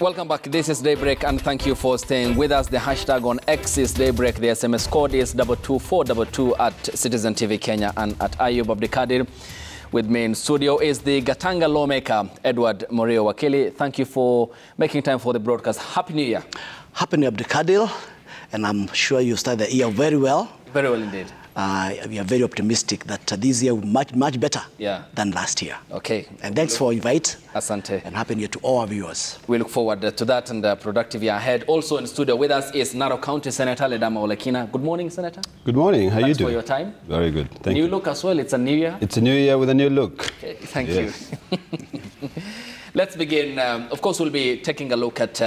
Welcome back. This is Daybreak, and thank you for staying with us. The hashtag on X is Daybreak. The SMS code is 22422 at Citizen TV Kenya and at Ayub Abdikadir. With me in studio is the Gatanga lawmaker, Edward Morio Wakili. Thank you for making time for the broadcast. Happy New Year. Happy New Year, Abdikadir, and I'm sure you started the year very well. Very well indeed. We are very optimistic that this year will be much better than last year. Okay. And thanks for invite. Asante. And happy New Year to all our viewers. We look forward to that and a productive year ahead. Also in studio with us is Narok County Senator Ledama Olekina. Good morning, Senator. Good morning. How are you doing? Thanks for your time. Very good. Thank you. New look as well. It's a new year. It's a new year with a new look. Okay. Thank you. Let's begin. Of course, we'll be taking a look at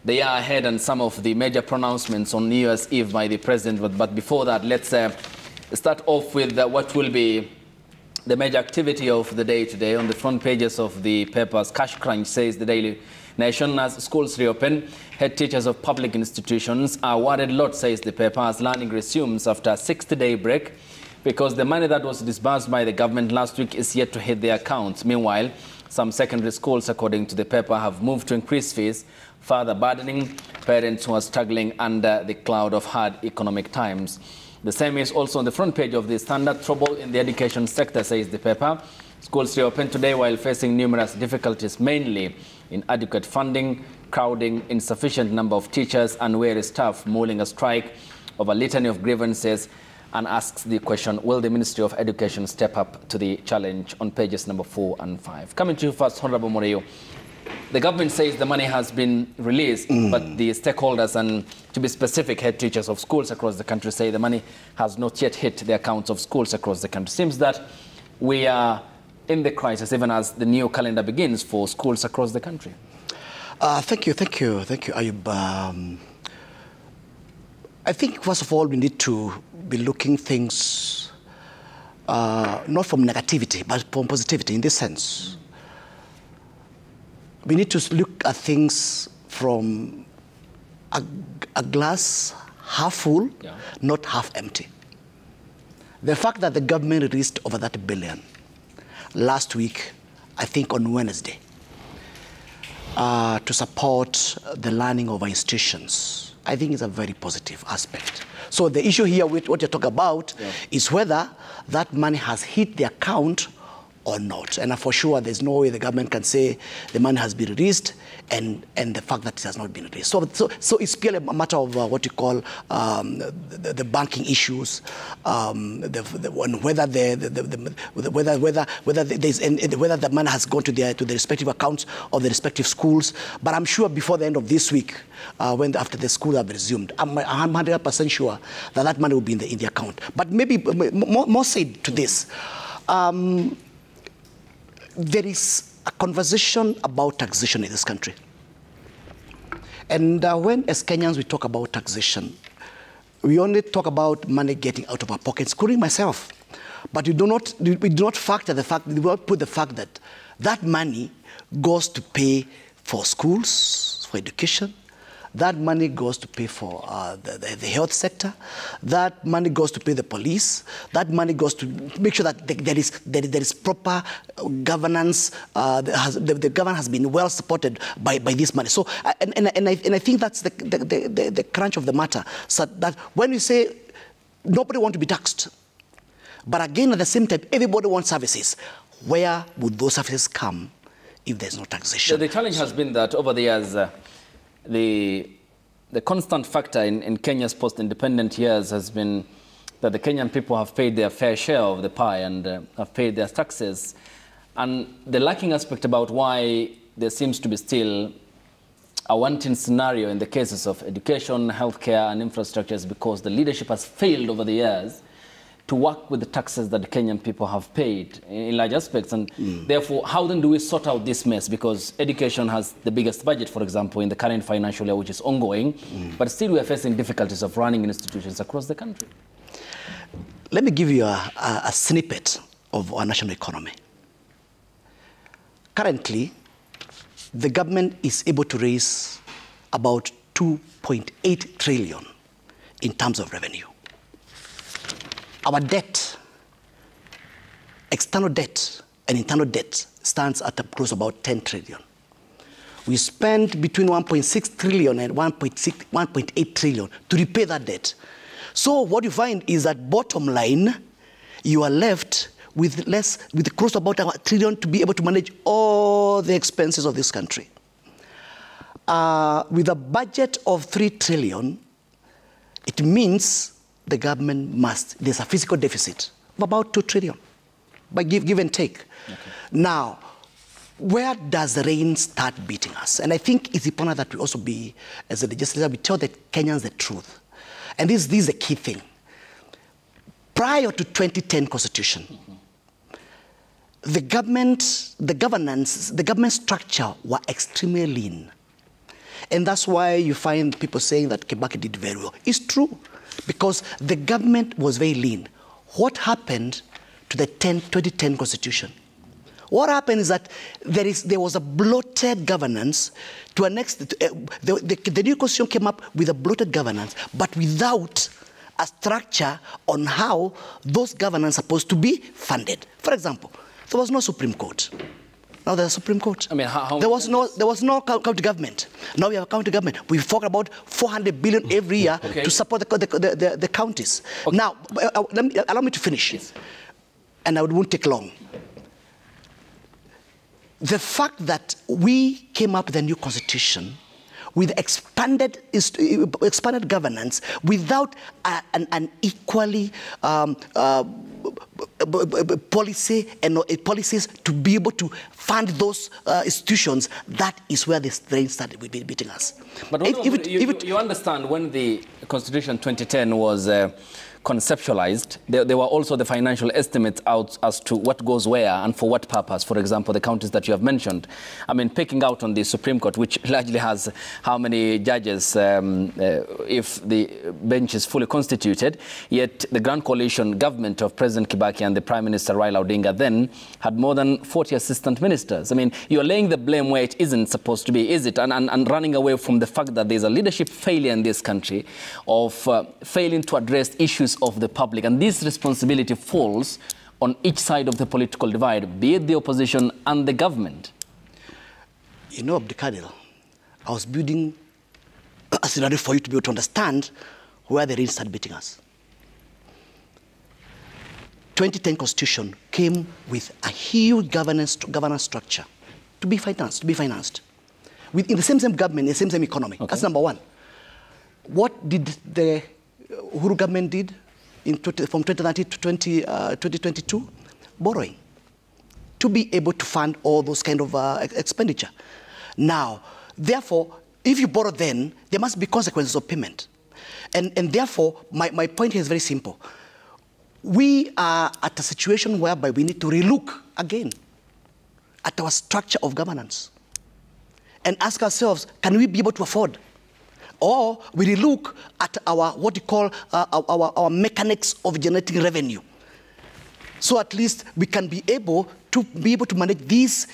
the year ahead and some of the major pronouncements on New Year's Eve by the President. But before that, let's start off with what will be the major activity of the day today. On the front pages of the papers, Cash Crunch says the Daily Nation, as schools reopen, head teachers of public institutions are worried lot, says the paper, as learning resumes after a 60-day break because the money that was disbursed by the government last week is yet to hit their accounts. Meanwhile, some secondary schools, according to the paper, have moved to increase fees, further burdening parents who are struggling under the cloud of hard economic times. The same is also on the front page of the Standard. Trouble in the education sector, says the paper. Schools reopen today while facing numerous difficulties, mainly inadequate funding, crowding, insufficient number of teachers, and weary staff mulling a strike of a litany of grievances, and asks the question, will the Ministry of Education step up to the challenge, on pages number 4 and 5. Coming to you first, Honorable Morio. The government says the money has been released, but the stakeholders, and to be specific, head teachers of schools across the country, say the money has not yet hit the accounts of schools across the country. Seems that we are in the crisis, even as the new calendar begins for schools across the country. Thank you, Ayub. I think, first of all, we need to be looking things not from negativity, but from positivity in this sense. We need to look at things from a glass half full, not half empty. The fact that the government released over that billion last week, I think on Wednesday, to support the learning of our institutions, I think is a very positive aspect. So the issue here with what you're talking about is whether that money has hit the account or not. And for sure, there's no way the government can say the money has been released and the fact that it has not been released. So it's purely a matter of what you call the banking issues, whether the money has gone to the respective accounts of the respective schools. But I'm sure before the end of this week, after the school have resumed, I'm 100% sure that money will be in the account. But maybe more said to this. There is a conversation about taxation in this country. And when, as Kenyans, we talk about taxation, we only talk about money getting out of our pockets, including myself. But we do not factor the fact, we do not put the fact that that money goes to pay for schools, for education. That money goes to pay for the health sector. That money goes to pay the police. That money goes to make sure that there is proper governance. The government has been well supported by this money. So, and I think that's the crunch of the matter. So that when we say nobody wants to be taxed, but again at the same time everybody wants services, where would those services come if there's no taxation? The challenge has been that over the years. The constant factor in Kenya's post-independent years has been that the Kenyan people have paid their fair share of the pie and have paid their taxes. And the lacking aspect about why there seems to be still a wanting scenario in the cases of education, healthcare, and infrastructure is because the leadership has failed over the years to work with the taxes that the Kenyan people have paid in large aspects. And therefore, how then do we sort out this mess? Because education has the biggest budget, for example, in the current financial year, which is ongoing, but still we are facing difficulties of running institutions across the country. Let me give you a snippet of our national economy. Currently, the government is able to raise about 2.8 trillion in terms of revenue. Our debt, external debt and internal debt, stands at close to about 10 trillion. We spent between 1.6 trillion and 1.8 trillion to repay that debt. So what you find is that bottom line, you are left with close to about $1 trillion to be able to manage all the expenses of this country. With a budget of 3 trillion, it means the government there's a fiscal deficit of about 2 trillion, by give and take. Okay. Now, where does the rain start beating us? And I think it's important that we also be, as a legislature, we tell the Kenyans the truth. And this is a key thing. Prior to 2010 Constitution, the government structure were extremely lean. And that's why you find people saying that Kibaki did very well. It's true, because the government was very lean. What happened to the 2010 Constitution? What happened is that there was a bloated governance to an extent. The new Constitution came up with a bloated governance, but without a structure on how those governance are supposed to be funded. For example, there was no Supreme Court. Now there's a Supreme Court. I mean, there was no county government. Now we have a county government. We've talked about 400 billion every year to support the counties. Okay. Now, allow me to finish, yes. And I won't take long. The fact that we came up with a new constitution with expanded governance without an equally policies to be able to fund those institutions, that is where the strain started beating us. But you understand, when the Constitution 2010 was conceptualized, there were also the financial estimates out as to what goes where and for what purpose. For example, the counties that you have mentioned. I mean, picking out on the Supreme Court, which largely has how many judges if the bench is fully constituted, yet the Grand Coalition government of President Kibaki and the Prime Minister Raila Odinga then had more than 40 assistant ministers. I mean, you're laying the blame where it isn't supposed to be, is it? And running away from the fact that there's a leadership failure in this country of failing to address issues of the public, and this responsibility falls on each side of the political divide, be it the opposition and the government. You know, Abdikadir, I was building a scenario for you to be able to understand where the rain started beating us. 2010 Constitution came with a huge governance structure to be financed. In the same government, in the same economy. Okay. That's number one. What did the Uhuru government did from 2019 to 2022? Borrowing, to be able to fund all those kind of expenditure. Now, therefore, if you borrow then, there must be consequences of payment. And therefore, my point here is very simple. We are at a situation whereby we need to relook again at our structure of governance and ask ourselves, can we be able to afford? Or we relook at our, what you call, our mechanics of generating revenue. So at least we can be able to manage these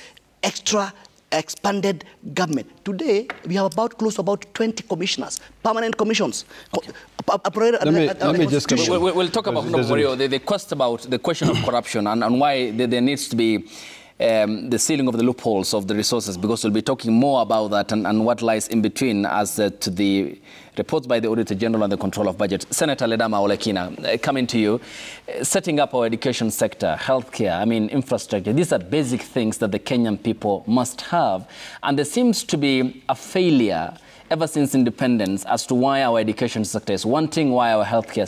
extra expanded government. Today, we have close to about 20 commissioners, permanent commissions. Okay. Let me just we'll talk about the question of corruption and why there needs to be the sealing of the loopholes of the resources, because we'll be talking more about that and what lies in between as to the reports by the Auditor General and the control of budget. Senator Ledama Olekina, coming to you, setting up our education sector, healthcare, I mean, infrastructure, these are basic things that the Kenyan people must have. And there seems to be a failure ever since independence as to why our education sector is wanting, why our healthcare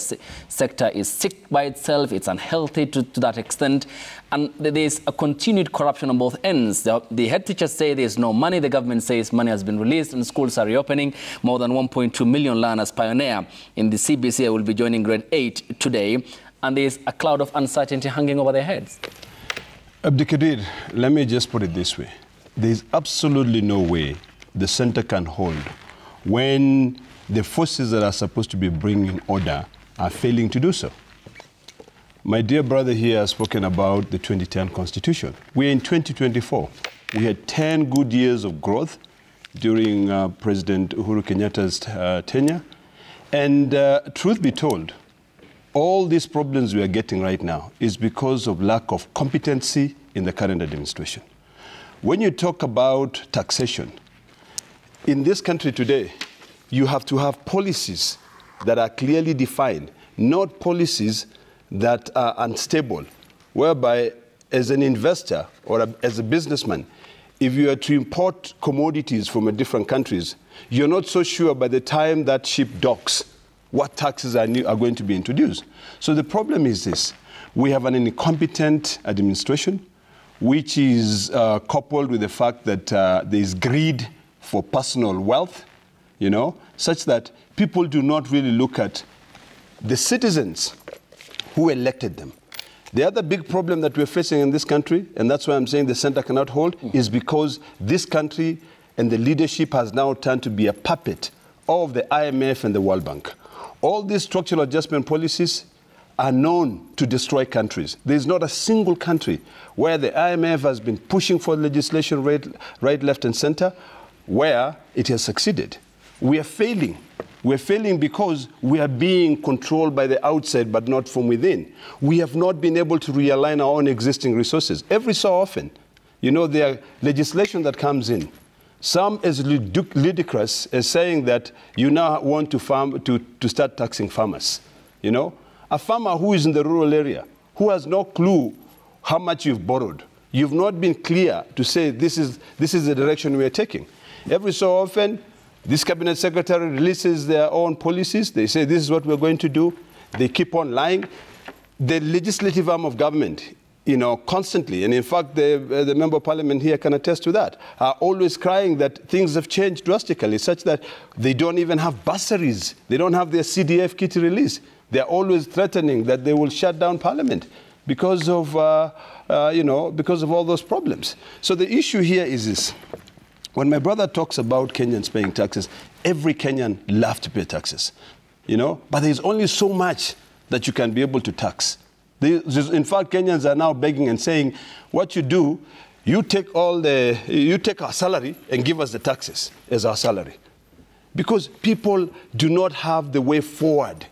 sector is sick by itself, it's unhealthy to that extent. And there's a continued corruption on both ends. The head teachers say there's no money. The government says money has been released and schools are reopening. More than 1.2 million learners pioneer in the CBC will be joining grade 8 today. And there's a cloud of uncertainty hanging over their heads. Abdikadir, let me just put it this way. There's absolutely no way the center can hold when the forces that are supposed to be bringing order are failing to do so. My dear brother here has spoken about the 2010 Constitution. We're in 2024. We had 10 good years of growth during President Uhuru Kenyatta's tenure. And truth be told, all these problems we are getting right now is because of lack of competency in the current administration. When you talk about taxation, in this country today, you have to have policies that are clearly defined, not policies that are unstable, whereby as an investor or as a businessman, if you are to import commodities from different countries, you're not so sure by the time that ship docks what taxes are going to be introduced. So the problem is this. We have an incompetent administration, which is coupled with the fact that there is greed for personal wealth, you know, such that people do not really look at the citizens who elected them. The other big problem that we're facing in this country, and that's why I'm saying the center cannot hold, is because this country and the leadership has now turned to be a puppet of the IMF and the World Bank. All these structural adjustment policies are known to destroy countries. There's not a single country where the IMF has been pushing for legislation right, left, and center where it has succeeded. We are failing. We're failing because we are being controlled by the outside, but not from within. We have not been able to realign our own existing resources. Every so often, you know, there are legislation that comes in. Some as ludicrous as saying that you now want to start taxing farmers. You know, a farmer who is in the rural area, who has no clue how much you've borrowed. You've not been clear to say this is the direction we are taking. Every so often, this cabinet secretary releases their own policies. They say this is what we're going to do. They keep on lying. The legislative arm of government, you know, constantly, and in fact, the member of parliament here can attest to that, are always crying that things have changed drastically, such that they don't even have bursaries. They don't have their CDF kitty release. They're always threatening that they will shut down parliament because of, you know, because of all those problems. So the issue here is this. When my brother talks about Kenyans paying taxes, every Kenyan loves to pay taxes, you know, but there's only so much that you can be able to tax. In fact, Kenyans are now begging and saying, what you do, you take our salary and give us the taxes as our salary. Because people do not have the way forward.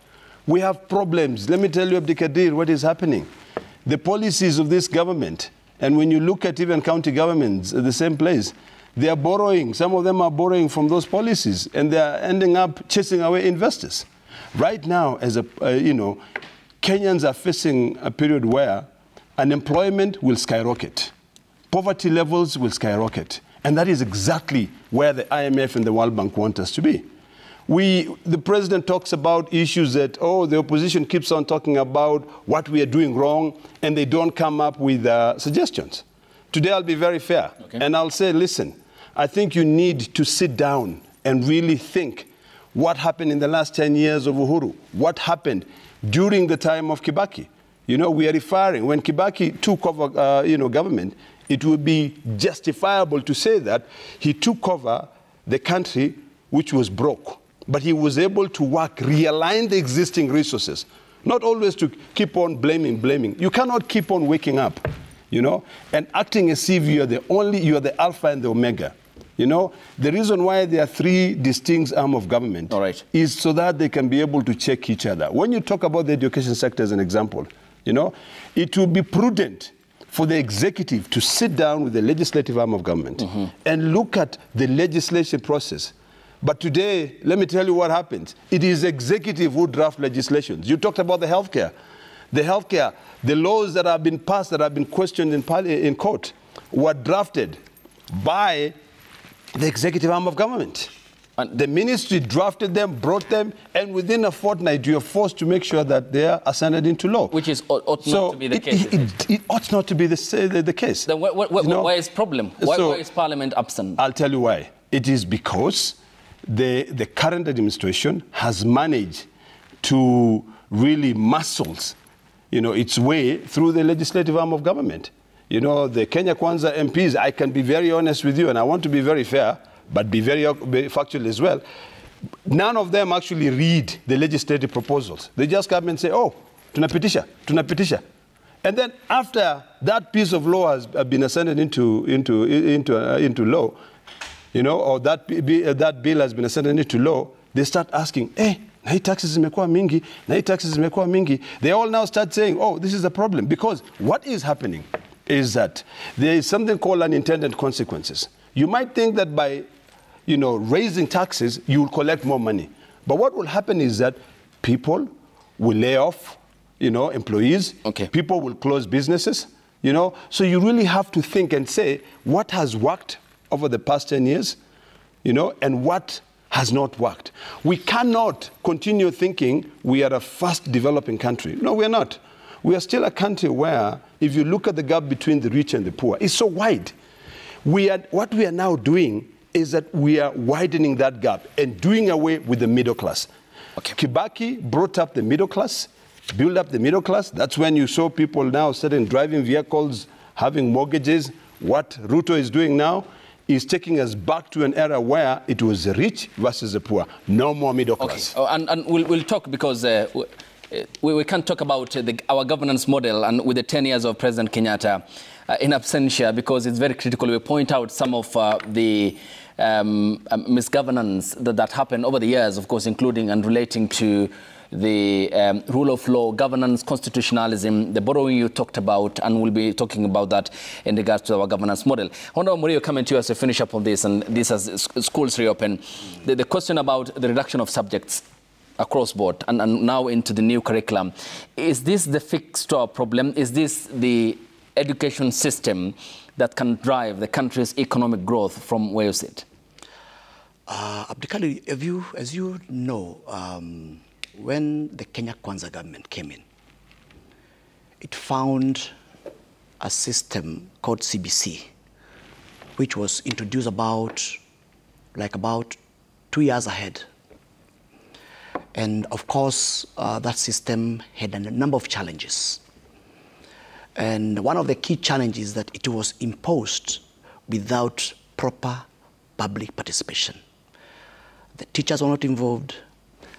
We have problems. Let me tell you, Abdikadir, what is happening. The policies of this government, and when you look at even county governments at the same place, they are borrowing. Some of them are borrowing from those policies, and they are ending up chasing away investors. Right now, as you know, Kenyans are facing a period where unemployment will skyrocket. Poverty levels will skyrocket. And that is exactly where the IMF and the World Bank want us to be. The president talks about issues that, oh, the opposition keeps on talking about what we are doing wrong, and they don't come up with suggestions. Today, I'll be very fair, and I'll say, listen, I think you need to sit down and really think what happened in the last 10 years of Uhuru, what happened during the time of Kibaki. You know, we are referring, when Kibaki took over, you know, government, it would be justifiable to say that he took over the country which was broke, but he was able to realign the existing resources, not always to keep on blaming. You cannot keep on waking up, you know, and acting as if you are the alpha and the omega. You know, the reason why there are three distinct arms of government is so that they can be able to check each other. When you talk about the education sector as an example, you know, it would be prudent for the executive to sit down with the legislative arm of government and look at the legislation process. But today, let me tell you what happens. It is executive who draft legislations. You talked about the healthcare. The laws that have been passed, that have been questioned in court, were drafted by the executive arm of government. And the ministry drafted them, brought them, and within a fortnight, you are forced to make sure that they are ascended into law. Which ought not to be the case. It ought not to be the case. Then why is problem? Why is Parliament absent? I'll tell you why. It is because the current administration has managed to really muscles, you know, its way through the legislative arm of government. You know, the Kenya Kwanza MPs, I can be very honest with you, and I want to be very fair, but be very factual as well. None of them actually read the legislative proposals. They just come and say, oh, tunapitisha. And then after that piece of law has been ascended into law, you know, or that bill has been ascended into law, they start asking, hey, na hii taxes zimekuwa mingi, na hii taxes zimekuwa mingi. They all now start saying, oh, this is a problem. Because what is happening is that there is something called unintended consequences. You might think that by raising taxes, you will collect more money. But what will happen is that people will lay off, employees. Okay. People will close businesses, So you really have to think and say, what has worked over the past 10 years, and what has not worked. We cannot continue thinking we are a fast developing country. No, we are not. We are still a country where, if you look at the gap between the rich and the poor, it's so wide. What we are now doing is that we are widening that gap and doing away with the middle class. Okay. Kibaki brought up the middle class, built up the middle class. That's when you saw people now starting driving vehicles, having mortgages. What Ruto is doing now is taking us back to an era where it was the rich versus the poor. No more middle class. Okay. And we'll talk because we can't talk about our governance model and with the 10 years of President Kenyatta in absentia, because it's very critical. We point out some of the misgovernance that happened over the years, of course, including and relating to the rule of law, governance, constitutionalism, the borrowing you talked about, and we'll be talking about that in regards to our governance model. Honorable Murio, coming to you as a finish up on this, and this as schools reopen. The question about the reduction of subjects across board and now into the new curriculum. Is this the fix to our problem? Is this the education system that can drive the country's economic growth from where you sit? Abdikadir, as you know, when the Kenya Kwanza government came in, it found a system called CBC, which was introduced about 2 years ahead. And of course, that system had a number of challenges. And one of the key challenges is that it was imposed without proper public participation. The teachers were not involved,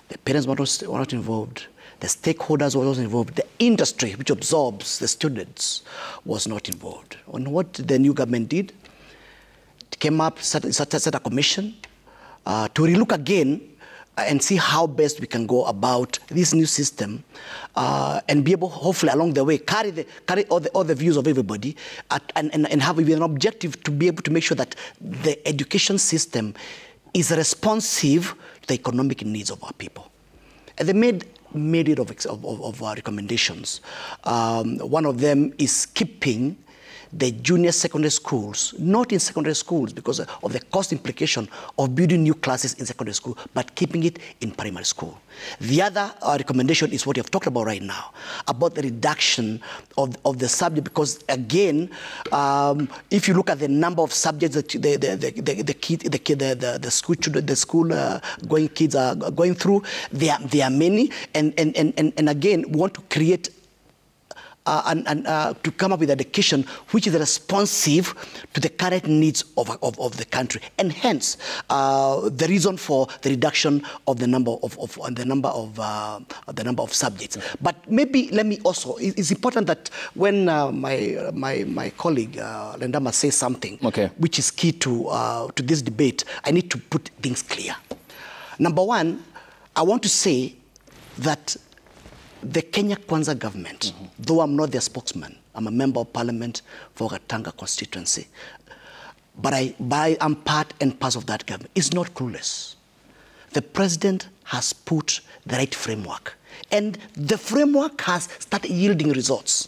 the parents were not involved, the stakeholders were not involved, the industry, which absorbs the students, was not involved. And what the new government did, it came up, set a commission to relook again and see how best we can go about this new system and be able, hopefully, along the way, carry all the views of everybody and have an objective to be able to make sure that the education system is responsive to the economic needs of our people. And they made it of our recommendations. One of them is keeping the junior secondary schools, not in secondary schools because of the cost implication of building new classes in secondary school, but keeping it in primary school. The other recommendation is what you have talked about right now, about the reduction of the subject, because again, if you look at the number of subjects that the school children, the school going kids are going through, there are many, and again, we want to create to come up with education which is responsive to the current needs of the country, and hence the reason for the reduction of the number of subjects. But maybe let me also, it's important that when my colleague Lendama says something which is key to this debate, I need to put things clear. Number one, I want to say that the Kenya Kwanza government, though I'm not their spokesman, I'm a member of parliament for Gatanga constituency, but I'm part and parcel of that government, is not clueless. The president has put the right framework, and the framework has started yielding results.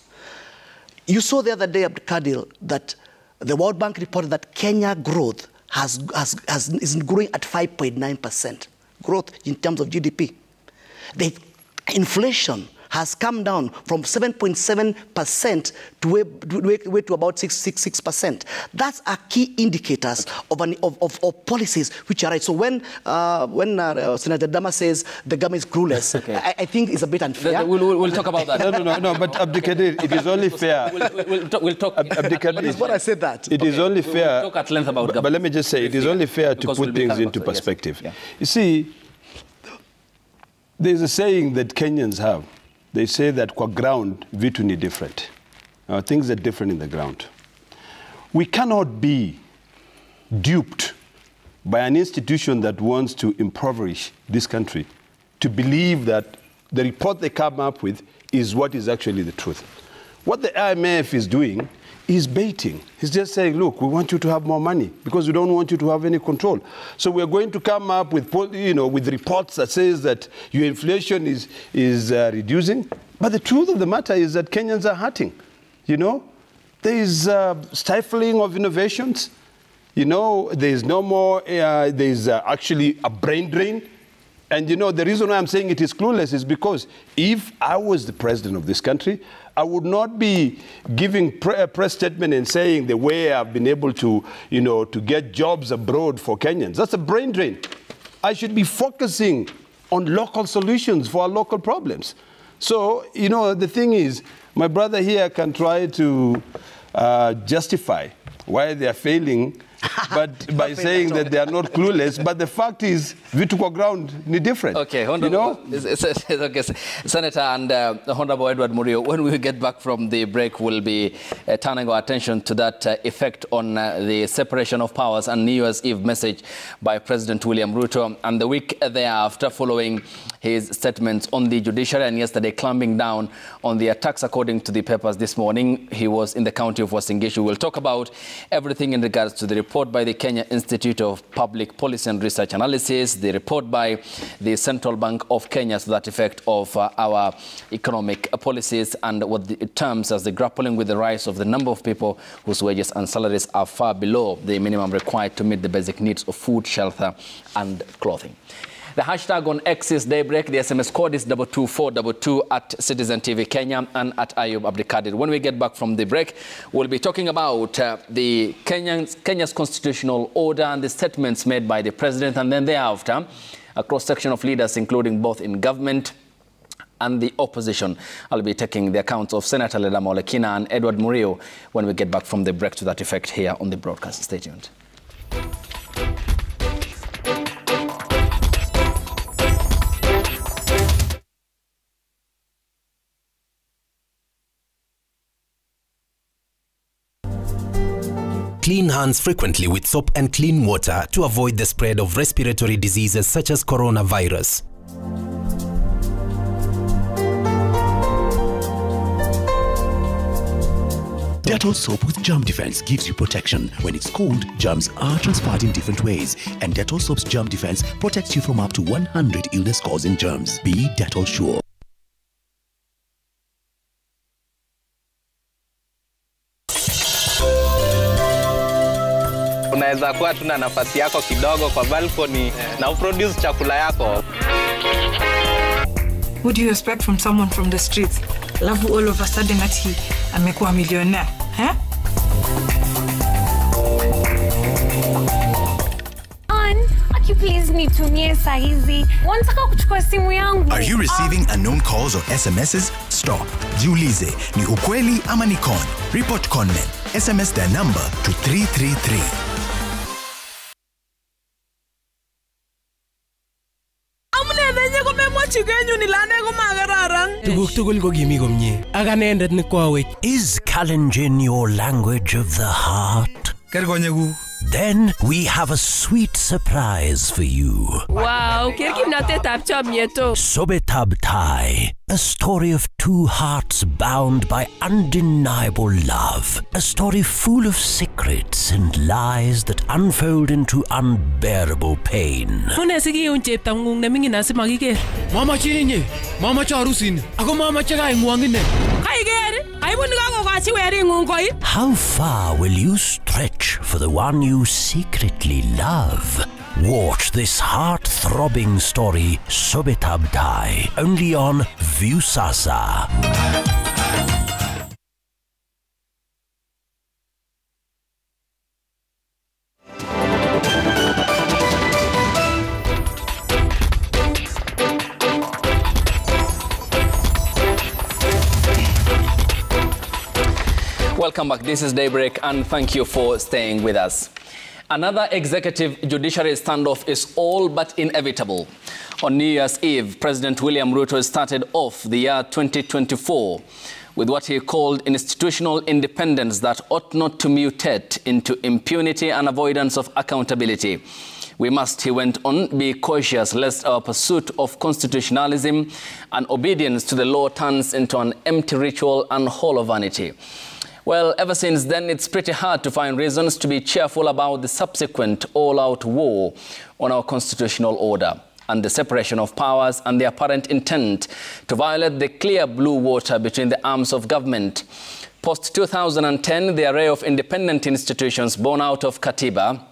You saw the other day, Abdikadir, that the World Bank reported that Kenya growth is growing at 5.9% growth in terms of GDP. The inflation has come down from 7.7% to about 6%. That's a key indicators of policies which are right. So when Senator Dama says the government is clueless, I think it's a bit unfair. We'll talk about that. No. But Abdikadir, it is only fair. We'll talk. Abdikadir, is what I said that. It is only fair. We'll talk at length about government. But let me just say, it is only fair to put things into perspective. Yes. You see, there's a saying that Kenyans have. They say that kwa ground, vitu ni different. Things are different in the ground. We cannot be duped by an institution that wants to impoverish this country to believe that the report they come up with is what is actually the truth. What the IMF is doing He's baiting. He's just saying, look, we want you to have more money because we don't want you to have any control. So we're going to come up with, with reports that says that your inflation is reducing. But the truth of the matter is that Kenyans are hurting. There is stifling of innovations. There's no more, there's actually a brain drain. And, the reason why I'm saying it is clueless is because if I was the president of this country, I would not be giving a press statement and saying the way I've been able to, to get jobs abroad for Kenyans. That's a brain drain. I should be focusing on local solutions for our local problems. So, the thing is, my brother here can try to justify why they are failing but by saying that they are not clueless, but the fact is, Vituko ground ni different. Okay, okay, Senator and Honorable Edward Murio, when we get back from the break, we'll be turning our attention to that effect on the separation of powers and New Year's Eve message by President William Ruto, and the week thereafter following his statements on the judiciary, and yesterday clamping down on the attacks. According to the papers this morning, he was in the county of Uasin Gishu. We'll talk about everything in regards to the report by the Kenya Institute of Public Policy and Research Analysis, the report by the Central Bank of Kenya to that effect of our economic policies, and what the terms as the grappling with the rise of the number of people whose wages and salaries are far below the minimum required to meet the basic needs of food, shelter and clothing. The hashtag on X is Daybreak. The SMS code is 22422 at Citizen TV Kenya and at Ayub Abdikadir. When we get back from the break, we'll be talking about the Kenya's constitutional order and the statements made by the president, and then thereafter, a cross-section of leaders, including both in government and the opposition. I'll be taking the accounts of Senator Ledama Ole Kina and Edward Murio when we get back from the break to that effect here on the broadcast. Stay tuned. Clean hands frequently with soap and clean water to avoid the spread of respiratory diseases such as coronavirus. Dettol soap with germ defense gives you protection. When it's cold, germs are transferred in different ways, and Dettol soap's germ defense protects you from up to 100 illness-causing germs. Be Dettol sure. Unaweza kuwa tuna nafasi yako kidogo kwa balcony na uproduce chakula yako. What do you expect from someone from the streets? Love all of a sudden that he amekuwa millionaire, huh? Please nitumie saa hizi. Wanataka kuchukua simu yangu. Are you receiving unknown calls or SMSs? Stop. Jiulize, ni ukweli ama ni con? Report conmen. SMS their number to 333. Is Kalenjin your language of the heart? Then we have a sweet surprise for you. Wow, Sobetab Thai, a story of two hearts bound by undeniable love. A story full of secrets and lies that unfold into unbearable pain. Mama chininye, mama charusin, ako mama chagai ngwangine. How far will you stretch for the one you secretly love? Watch this heart-throbbing story, Sobetab Thai, only on Viusasa. Welcome back. This is Daybreak, and thank you for staying with us. Another executive judiciary standoff is all but inevitable. On New Year's Eve, President William Ruto started off the year 2024 with what he called institutional independence that ought not to mutate into impunity and avoidance of accountability. We must, he went on, be cautious lest our pursuit of constitutionalism and obedience to the law turns into an empty ritual and hollow vanity. Well, ever since then, it's pretty hard to find reasons to be cheerful about the subsequent all-out war on our constitutional order and the separation of powers and the apparent intent to violate the clear blue water between the arms of government. Post-2010, the array of independent institutions born out of Katiba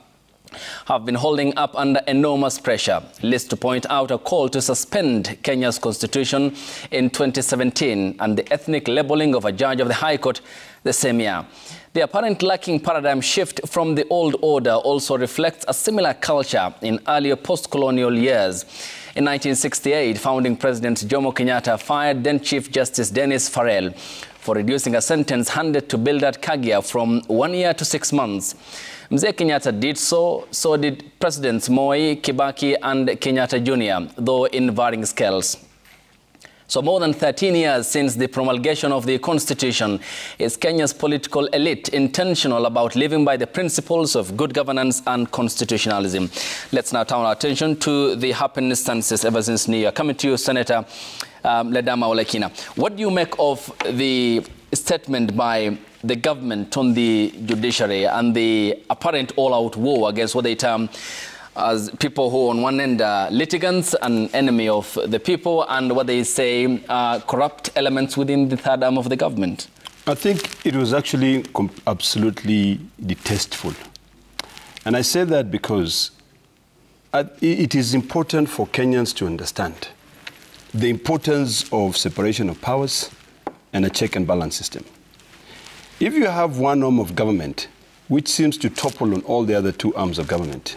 have been holding up under enormous pressure. List to point out a call to suspend Kenya's constitution in 2017 and the ethnic labeling of a judge of the High Court the same year. The apparent lacking paradigm shift from the old order also reflects a similar culture in earlier post-colonial years. In 1968, founding President Jomo Kenyatta fired then Chief Justice Dennis Farrell for reducing a sentence handed to Bildad Kagia from 1 year to 6 months. Mzee Kenyatta did so did Presidents Moi, Kibaki and Kenyatta Jr., though in varying scales. So more than 13 years since the promulgation of the Constitution, is Kenya's political elite intentional about living by the principles of good governance and constitutionalism? Let's now turn our attention to the happenstances ever since New Year. Coming to you, Senator Ledama Olekina. What do you make of the statement by the government on the judiciary and the apparent all-out war against what they term as people who on one end are litigants and enemy of the people, and what they say are corrupt elements within the third arm of the government? I think it was actually absolutely distasteful. And I say that because it is important for Kenyans to understand the importance of separation of powers and a check and balance system. If you have one arm of government which seems to topple on all the other two arms of government,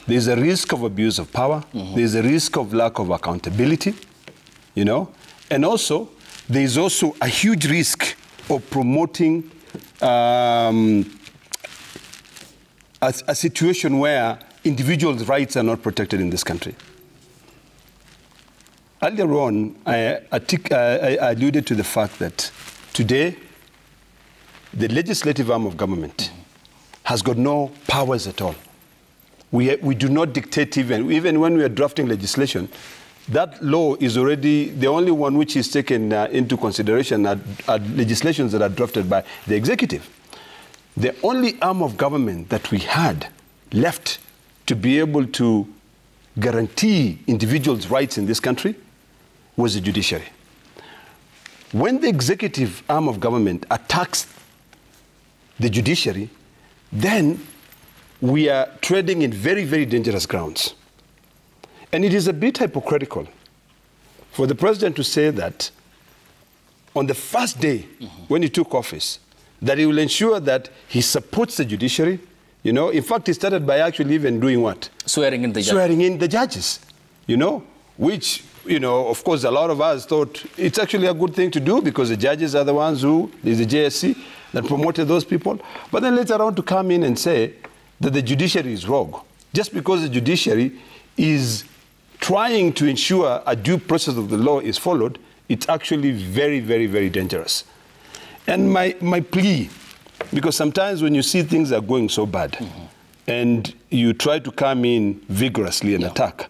there's a risk of abuse of power, there's a risk of lack of accountability, you know, and also there's also a huge risk of promoting a situation where individuals' rights are not protected in this country. Earlier on, I alluded to the fact that today, the legislative arm of government has got no powers at all. We do not dictate even when we are drafting legislation. That law is already the only one which is taken into consideration are legislations that are drafted by the executive. The only arm of government that we had left to be able to guarantee individuals' rights in this country was the judiciary. When the executive arm of government attacks the judiciary, then we are treading in very, very dangerous grounds. And it is a bit hypocritical for the president to say that on the first day when he took office, that he will ensure that he supports the judiciary. You know, in fact, he started by actually even doing what? Swearing in the judges. Swearing in the judges, you know, which, you know, of course, a lot of us thought it's actually a good thing to do because the judges are the ones who, there's the JSC that promoted those people. But then later on to come in and say that the judiciary is rogue. Just because the judiciary is trying to ensure a due process of the law is followed, it's actually very, very, very dangerous. And my plea, because sometimes when you see things are going so bad and you try to come in vigorously and attack,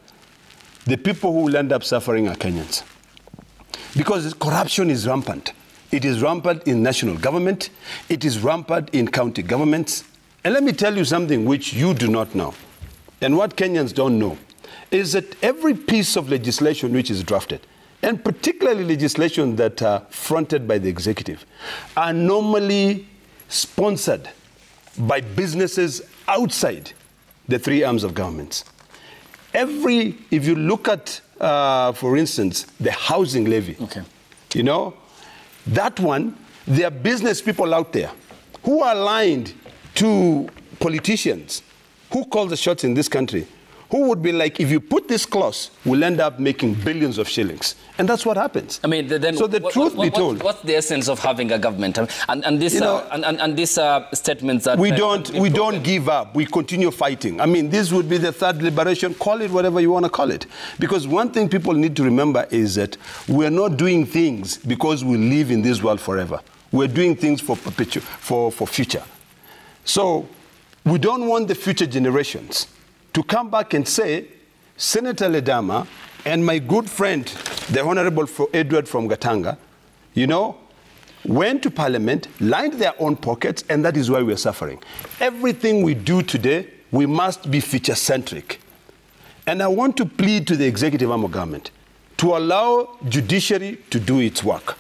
the people who will end up suffering are Kenyans. Because corruption is rampant. It is rampant in national government. It is rampant in county governments. And let me tell you something which you do not know, and what Kenyans don't know, is that every piece of legislation which is drafted, and particularly legislation that are fronted by the executive, are normally sponsored by businesses outside the three arms of governments. If you look at, for instance, the housing levy, you know, that one, there are business people out there who are aligned to politicians who call the shots in this country, who would be like, if you put this clause, we'll end up making billions of shillings. And that's what happens. I mean, then so the truth be told, what's the essence of having a government? And these statements that we don't give up. We continue fighting. I mean, this would be the third liberation. Call it whatever you want to call it. Because one thing people need to remember is that we're not doing things because we live in this world forever. We're doing things for future. So we don't want the future generations to come back and say, Senator Ledama and my good friend, the Honorable Edward from Gatanga, you know, went to Parliament, lined their own pockets, and that is why we're suffering. Everything we do today, we must be feature-centric. And I want to plead to the executive arm of government to allow judiciary to do its work.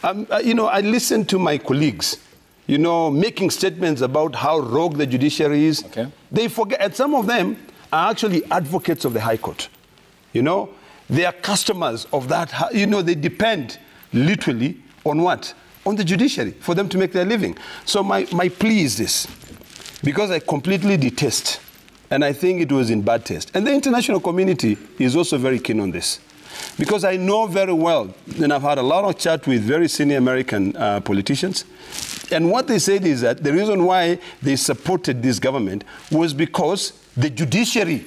I listen to my colleagues, making statements about how rogue the judiciary is. Okay. They forget, and some of them are actually advocates of the High Court. They are customers of that. They depend literally on what? On the judiciary for them to make their living. So my plea is this, because I completely detest, and I think it was in bad taste. And the international community is also very keen on this, because I know very well, and I've had a lot of chat with very senior American politicians, and what they said is that the reason why they supported this government was because the judiciary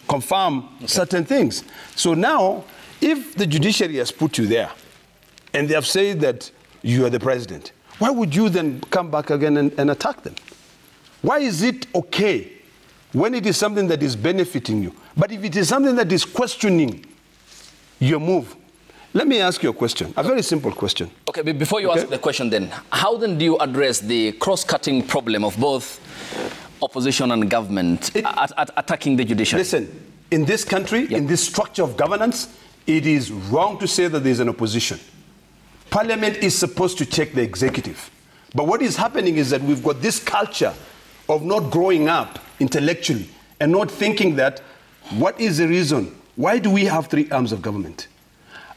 confirmed certain things. So now, if the judiciary has put you there, and they have said that you are the president, why would you then come back again and attack them? Why is it okay when it is something that is benefiting you? But if it is something that is questioning your move, let me ask you a question, a very simple question. Okay, but before you ask the question then, how then do you address the cross-cutting problem of both opposition and government attacking the judiciary? Listen, in this country, in this structure of governance, it is wrong to say that there's an opposition. Parliament is supposed to check the executive. But what is happening is that we've got this culture of not growing up intellectually and not thinking that, what is the reason? Why do we have three arms of government?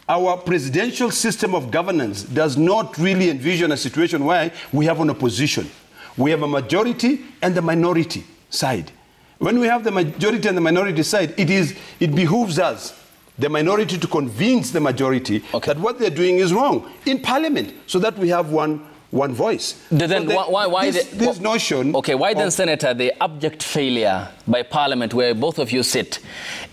Our presidential system of governance does not really envision a situation where we have an opposition. We have a majority and the minority side. When we have the majority and the minority side, it behooves us, the minority, to convince the majority that what they're doing is wrong in Parliament, so that we have one voice. Then why this notion? Okay, why then, Senator, the abject failure by Parliament, where both of you sit,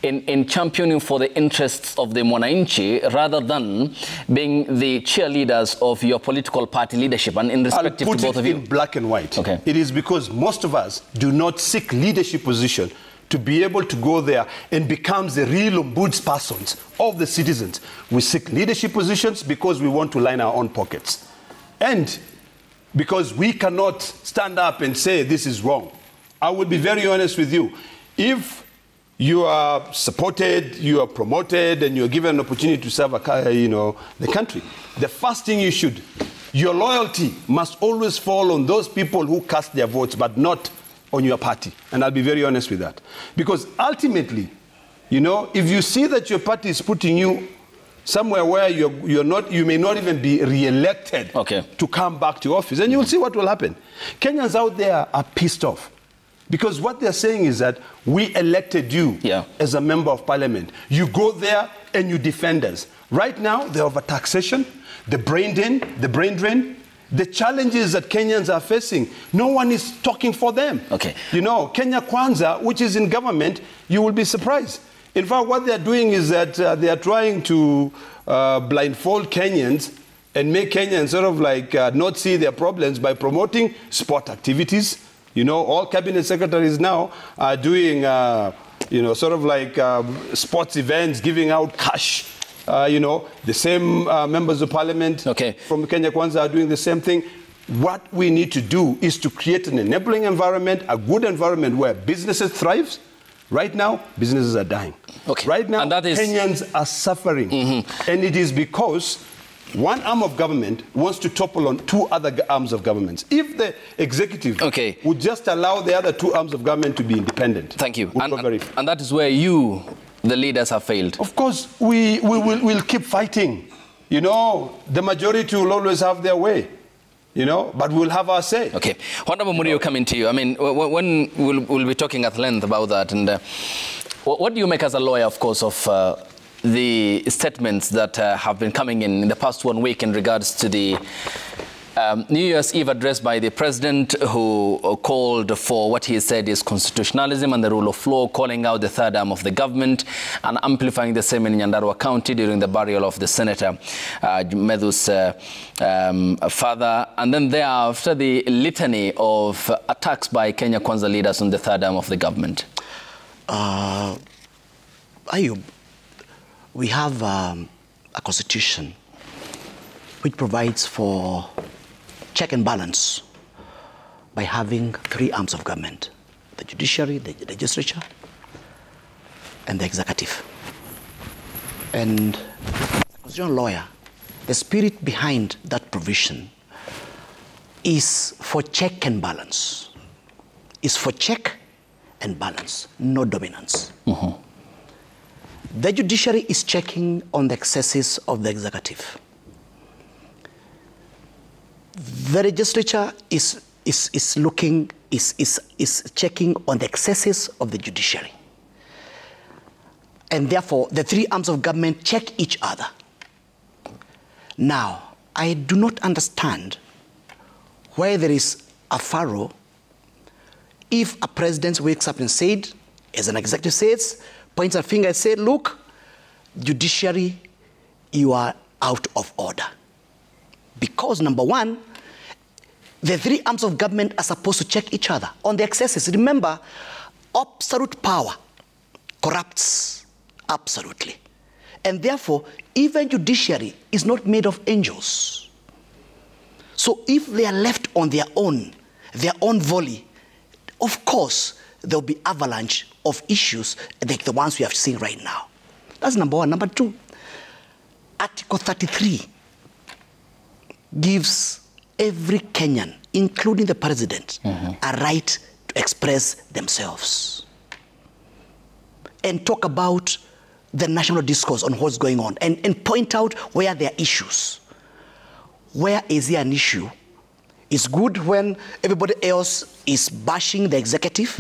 in championing for the interests of the Mwananchi rather than being the cheerleaders of your political party leadership, and in respect to both of you? I'll put it in black and white. Okay. It is because most of us do not seek leadership position to be able to go there and become the real ombudspersons of the citizens. We seek leadership positions because we want to line our own pockets. And because we cannot stand up and say this is wrong. I will be very honest with you. If you are supported, you are promoted, and you're given an opportunity to serve the country, the first thing your loyalty must always fall on those people who cast their votes, but not on your party. And I'll be very honest with that. Because ultimately, if you see that your party is putting you somewhere where you may not even be re-elected to come back to office, and you will see what will happen. Kenyans out there are pissed off, because what they're saying is that we elected you as a member of Parliament. You go there and you defend us. Right now, the overtaxation, the brain drain, the challenges that Kenyans are facing, no one is talking for them. Okay. Kenya Kwanza, which is in government, you will be surprised. In fact, what they're doing is that they are trying to blindfold Kenyans and make Kenyans sort of like not see their problems by promoting sport activities. All cabinet secretaries now are doing, sort of like sports events, giving out cash. The same members of Parliament from Kenya Kwanza are doing the same thing. What we need to do is to create an enabling environment, a good environment where businesses thrive. Right now, businesses are dying. Right now, Kenyans are suffering. And it is because one arm of government wants to topple on two other arms of governments. If the executive would just allow the other two arms of government to be independent. Thank you. And that is where you, the leaders, have failed. Of course, we'll keep fighting. The majority will always have their way. But we'll have our say. Okay. Honorable Murio, coming to you. I mean, when we'll be talking at length about that. And what do you make as a lawyer, of course, of the statements that have been coming in the past 1 week in regards to the New Year's Eve address by the president, who called for what he said is constitutionalism and the rule of law, calling out the third arm of the government and amplifying the same in Nyandarua County during the burial of the Senator Medhu's father. And then thereafter, the litany of attacks by Kenya Kwanza leaders on the third arm of the government. Ayub, we have a constitution which provides for check and balance by having three arms of government: the judiciary, the legislature, and the executive. And as a constitutional lawyer, the spirit behind that provision is for check and balance. Is for check and balance, no dominance. The judiciary is checking on the excesses of the executive. The legislature is checking on the excesses of the judiciary. And therefore, the three arms of government check each other. Now, I do not understand where there is a furrow if a president wakes up and said, as an executive says, points a finger and says, look, judiciary, you are out of order. Because number one, the three arms of government are supposed to check each other on the excesses. Remember, absolute power corrupts absolutely. And therefore, even judiciary is not made of angels. So if they are left on their own volley, of course, there will be avalanche of issues like the ones we have seen right now. That's number one. Number two, Article 33 gives every Kenyan, including the president, a right to express themselves and talk about the national discourse on what's going on and point out where there are issues. Where is there an issue? It's good when everybody else is bashing the executive,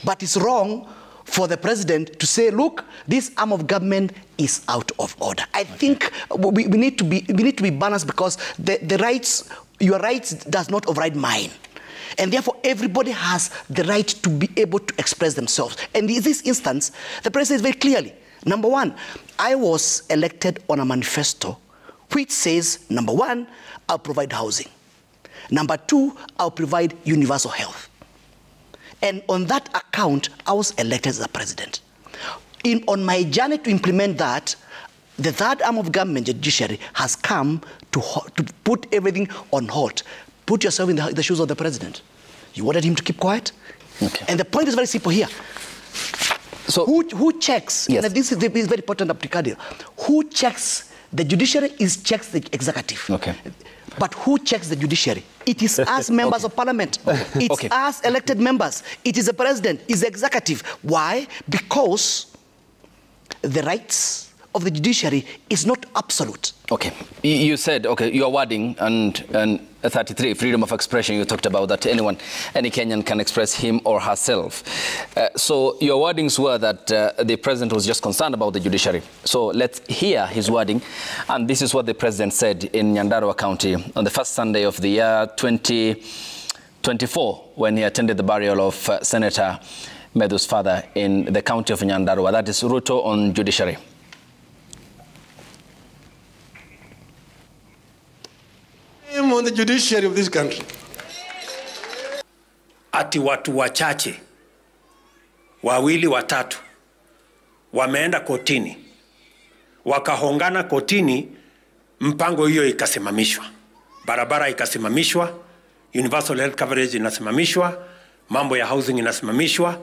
but it's wrong for the president to say, look, this arm of government is out of order. I think we need to be balanced, because the rights, your rights does not override mine. And therefore, everybody has the right to be able to express themselves. And in this instance, the president says very clearly, number one, I was elected on a manifesto which says, number one, I'll provide housing. Number two, I'll provide universal health. And on that account, I was elected as a president. On my journey to implement that, the third arm of government, the judiciary, has come to put everything on hold. Put yourself in the shoes of the president. You wanted him to keep quiet? Okay. And the point is very simple here. So who checks? Yes. And this is very important, Abdikadir. Who checks? The judiciary checks the executive. Okay. But who checks the judiciary? It is us, members of parliament. It's us, elected members. It is the president, it's the executive. Why? Because the rights of the judiciary is not absolute. Okay. You said, your wording and 33, freedom of expression, you talked about that any Kenyan can express him or herself. So your wordings were that the president was just concerned about the judiciary. So let's hear his wording. And this is what the president said in Nyandarua County on the first Sunday of the year 2024, when he attended the burial of Senator Medhu's father in the county of Nyandarua. That is Ruto on judiciary. On the judiciary of this country. Ati watu wachache wawili watatu wameenda kotini, wakahongana kotini, mpango hiyo ikasimamishwa, barabara ikasimamishwa, universal health coverage inasimamishwa, mambo ya housing inasimamishwa.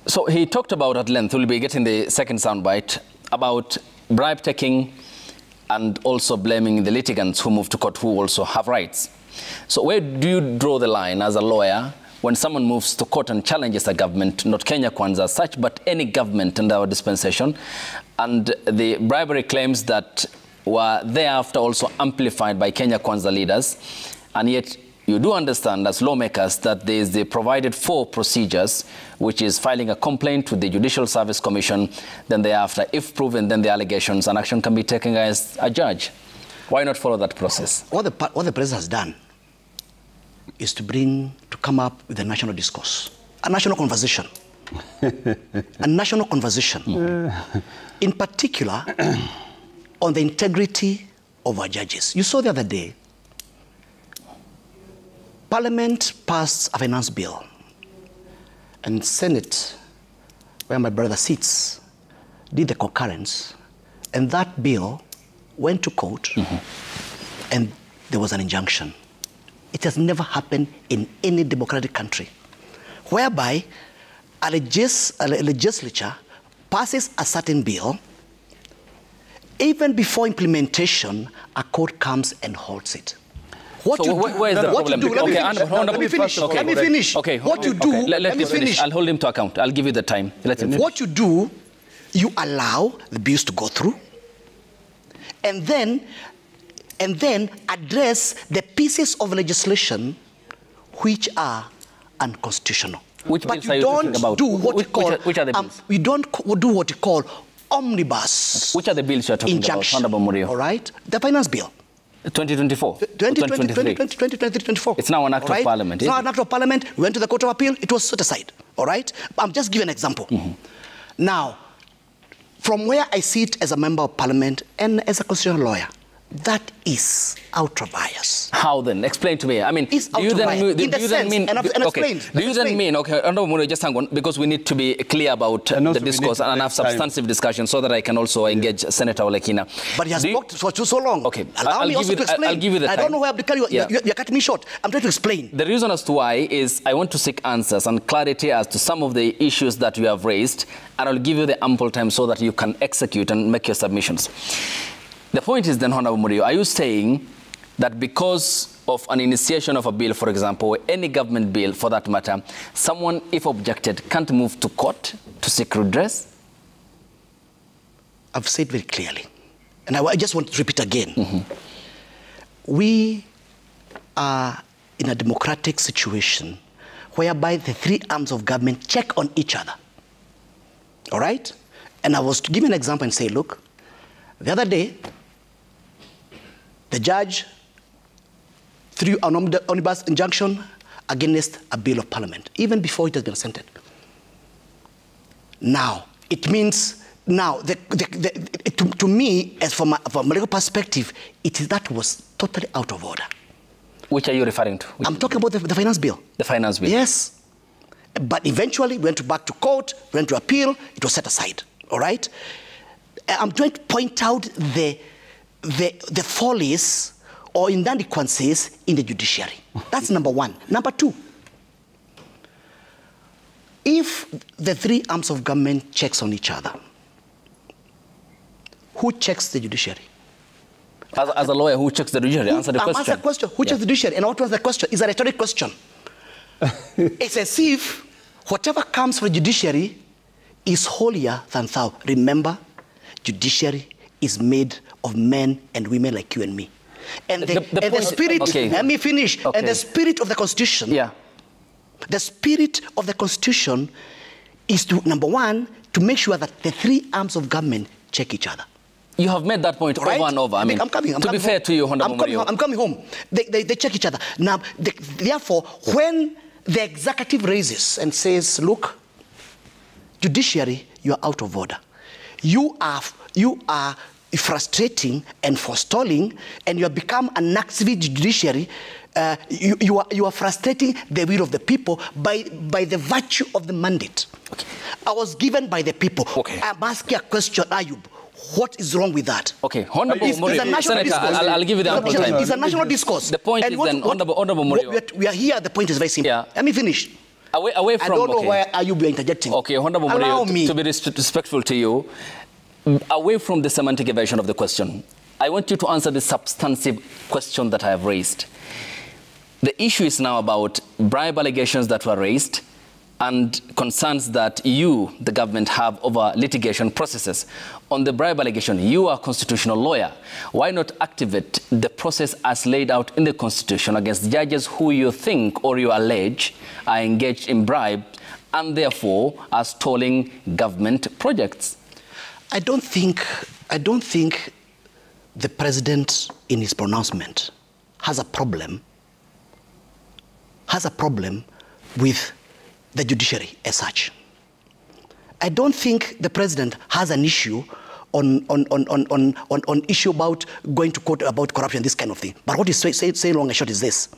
So he talked about at length, we'll be getting the second soundbite, about bribe taking and also blaming the litigants who move to court who also have rights. So where do you draw the line as a lawyer when someone moves to court and challenges a government, not Kenya Kwanza as such, but any government under our dispensation, and the bribery claims that were thereafter also amplified by Kenya Kwanza leaders, and yet you do understand as lawmakers that there is the provided for procedures, which is filing a complaint with the Judicial Service Commission, then thereafter, if proven, then the allegations and action can be taken against a judge. Why not follow that process? What the president has done is to come up with a national discourse, a national conversation. A national conversation. In particular, on the integrity of our judges. You saw the other day, Parliament passed a finance bill, and Senate, where my brother sits, did the concurrence, and that bill went to court, and there was an injunction. It has never happened in any democratic country, whereby a legislature passes a certain bill, even before implementation, a court comes and holds it. What so where is the problem? Let me finish. Let me finish. Okay. What you do, let me finish. I'll hold him to account. I'll give you the time. Let him finish. What you do, you allow the bills to go through, and then address the pieces of legislation which are unconstitutional. Which but bills you are you don't talking about? do what you call which are the bills? You don't do what you call omnibus. Which are the bills you're talking injunction. about, Honorable Murio? All right, the finance bill. 2024. 2024. It's now an act of parliament. It's now an act of parliament. We went to the Court of Appeal. It was set aside. All right. I'm just giving an example. Now, from where I sit as a member of parliament and as a constitutional lawyer, that is outer bias. How then? Explain to me. I mean, it's do you then mean? Okay. Do you then mean? Okay, Honorable, just hang on, because we need to be clear about the discourse and have substantive discussion, so that I can also engage Senator Olekina. But he has talked for so long. Okay, allow me also to explain. I'll give you the time. I don't know where you're cutting me short. I'm trying to explain. The reason as to why is I want to seek answers and clarity as to some of the issues that you have raised, and I'll give you the ample time so that you can execute and make your submissions. The point is then, Honorable Murio, are you saying that because of an initiation of a bill, for example, or any government bill for that matter, someone, if objected, can't move to court to seek redress? I've said very clearly, and I just want to repeat again. We are in a democratic situation whereby the three arms of government check on each other. All right? And I was to give an example and say, look, the other day, the judge threw an omnibus injunction against a bill of parliament, even before it has been assented. Now, it means, now, to me, as from a legal perspective, that was totally out of order. Which are you referring to? I'm talking about the finance bill. The finance bill? Yes. But eventually, we went back to court, went to appeal, it was set aside, all right? I'm trying to point out the follies or inadequacies in the judiciary. That's number one. Number two, if the three arms of government checks on each other, who checks the judiciary? As a lawyer, who checks the judiciary? Answer the question. Answer the question. Who checks the judiciary? And what was the question? It's a rhetoric question. It's as if whatever comes from the judiciary is holier than thou. Remember, judiciary is made of men and women like you and me. And the spirit, let me finish, and the spirit of the Constitution, the spirit of the Constitution is to, number one, to make sure that the three arms of government check each other. You have made that point over and over. I mean, to be fair to you, Honorable Murio. I'm coming home. They check each other. Now, therefore, when the executive raises and says, look, judiciary, you are out of order. You are frustrating and forestalling, and you have become an active judiciary. You are frustrating the will of the people by the virtue of the mandate. I was given by the people. I'm asking a question, Ayub. What is wrong with that? Okay, Honorable Murio, Senator, I'll give you the ample time. It's a national discourse. The point is then, Honorable Murio. We are here, the point is very simple. Let me finish. Away from, I don't know why Ayub are interjecting. Okay, Honorable Murio, to be respectful to you, away from the semantic version of the question, I want you to answer the substantive question that I have raised. The issue is now about bribe allegations that were raised and concerns that you, the government, have over litigation processes. On the bribe allegation, you are a constitutional lawyer. Why not activate the process as laid out in the Constitution against judges who you think or you allege are engaged in bribe and therefore are stalling government projects? I don't think the president in his pronouncement has a problem with the judiciary as such. I don't think the president has an issue on issue about going to court about corruption, this kind of thing. But what he's saying long and short is this.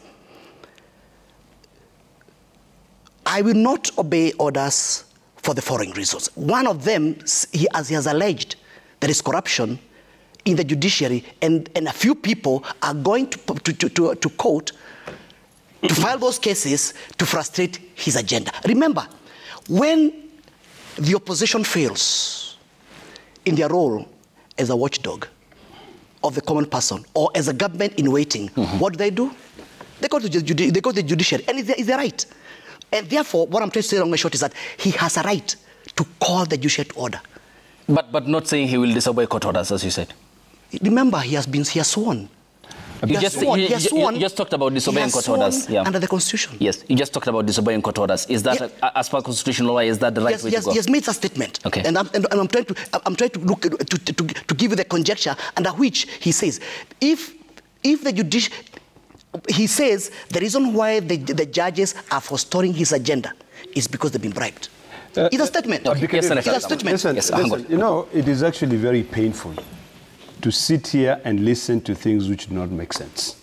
I will not obey orders for the following reasons. One of them, as he has alleged, there is corruption in the judiciary, and a few people are going to court to file those cases to frustrate his agenda. Remember, when the opposition fails in their role as a watchdog of the common person or as a government in waiting, what do? They go to the judiciary, and it's their right. And therefore, what I'm trying to say long and short is that he has a right to call the judiciary to order. But not saying he will disobey court orders, as you said. Remember, he has sworn. You just talked about disobeying court orders. Yeah. Under the Constitution. Yes, you just talked about disobeying court orders. Is that, as per constitutional law, is that the right way to go? He has made a statement. Okay. And I'm trying to look to give you the conjecture under which he says, if the judiciary, he says the reason why the judges are forestalling his agenda is because they've been bribed. It's a statement. Okay. It's a statement. Listen, you know, it is actually very painful to sit here and listen to things which do not make sense.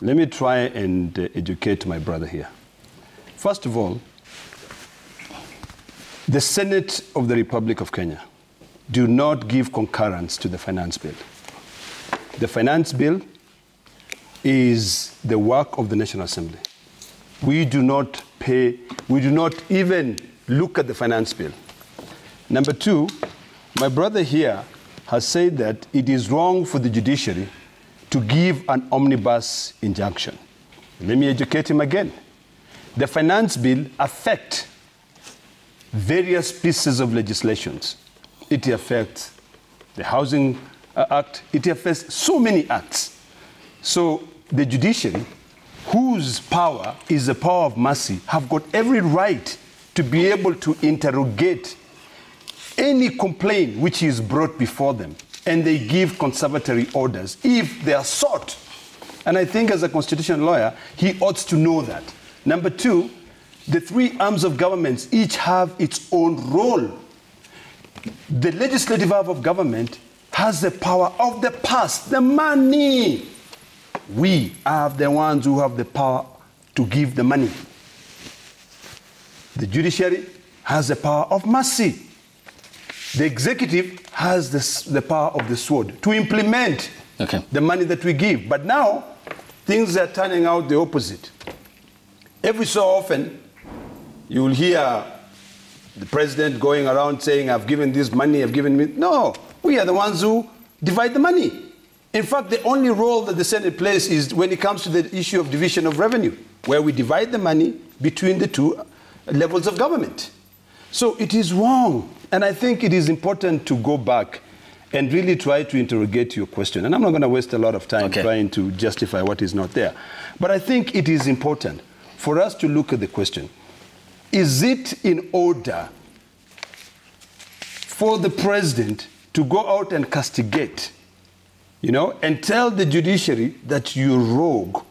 Let me try and educate my brother here. First of all, the Senate of the Republic of Kenya do not give concurrence to the finance bill. The finance bill is the work of the National Assembly. We do not even look at the finance bill. Number two, my brother here has said that it is wrong for the judiciary to give an omnibus injunction. Let me educate him again. The finance bill affects various pieces of legislations. It affects the Housing Act. It affects so many acts. So the judiciary, whose power is the power of mercy, have got every right to be able to interrogate any complaint which is brought before them, and they give conservatory orders if they are sought. And I think as a constitutional lawyer, he ought to know that. Number two, the three arms of governments each have its own role. The legislative arm of government has the power of the past, the money. We are the ones who have the power to give the money. The judiciary has the power of mercy. The executive has the power of the sword to implement the money that we give. But now, things are turning out the opposite. Every so often, you will hear the president going around saying, I've given this money, I've given me. No, we are the ones who divide the money. In fact, the only role that the Senate plays is when it comes to the issue of division of revenue, where we divide the money between the two levels of government. So it is wrong. And I think it is important to go back and really try to interrogate your question. And I'm not going to waste a lot of time trying to justify what is not there. But I think it is important for us to look at the question. Is it in order for the president to go out and castigate, you know, and tell the judiciary that you're rogue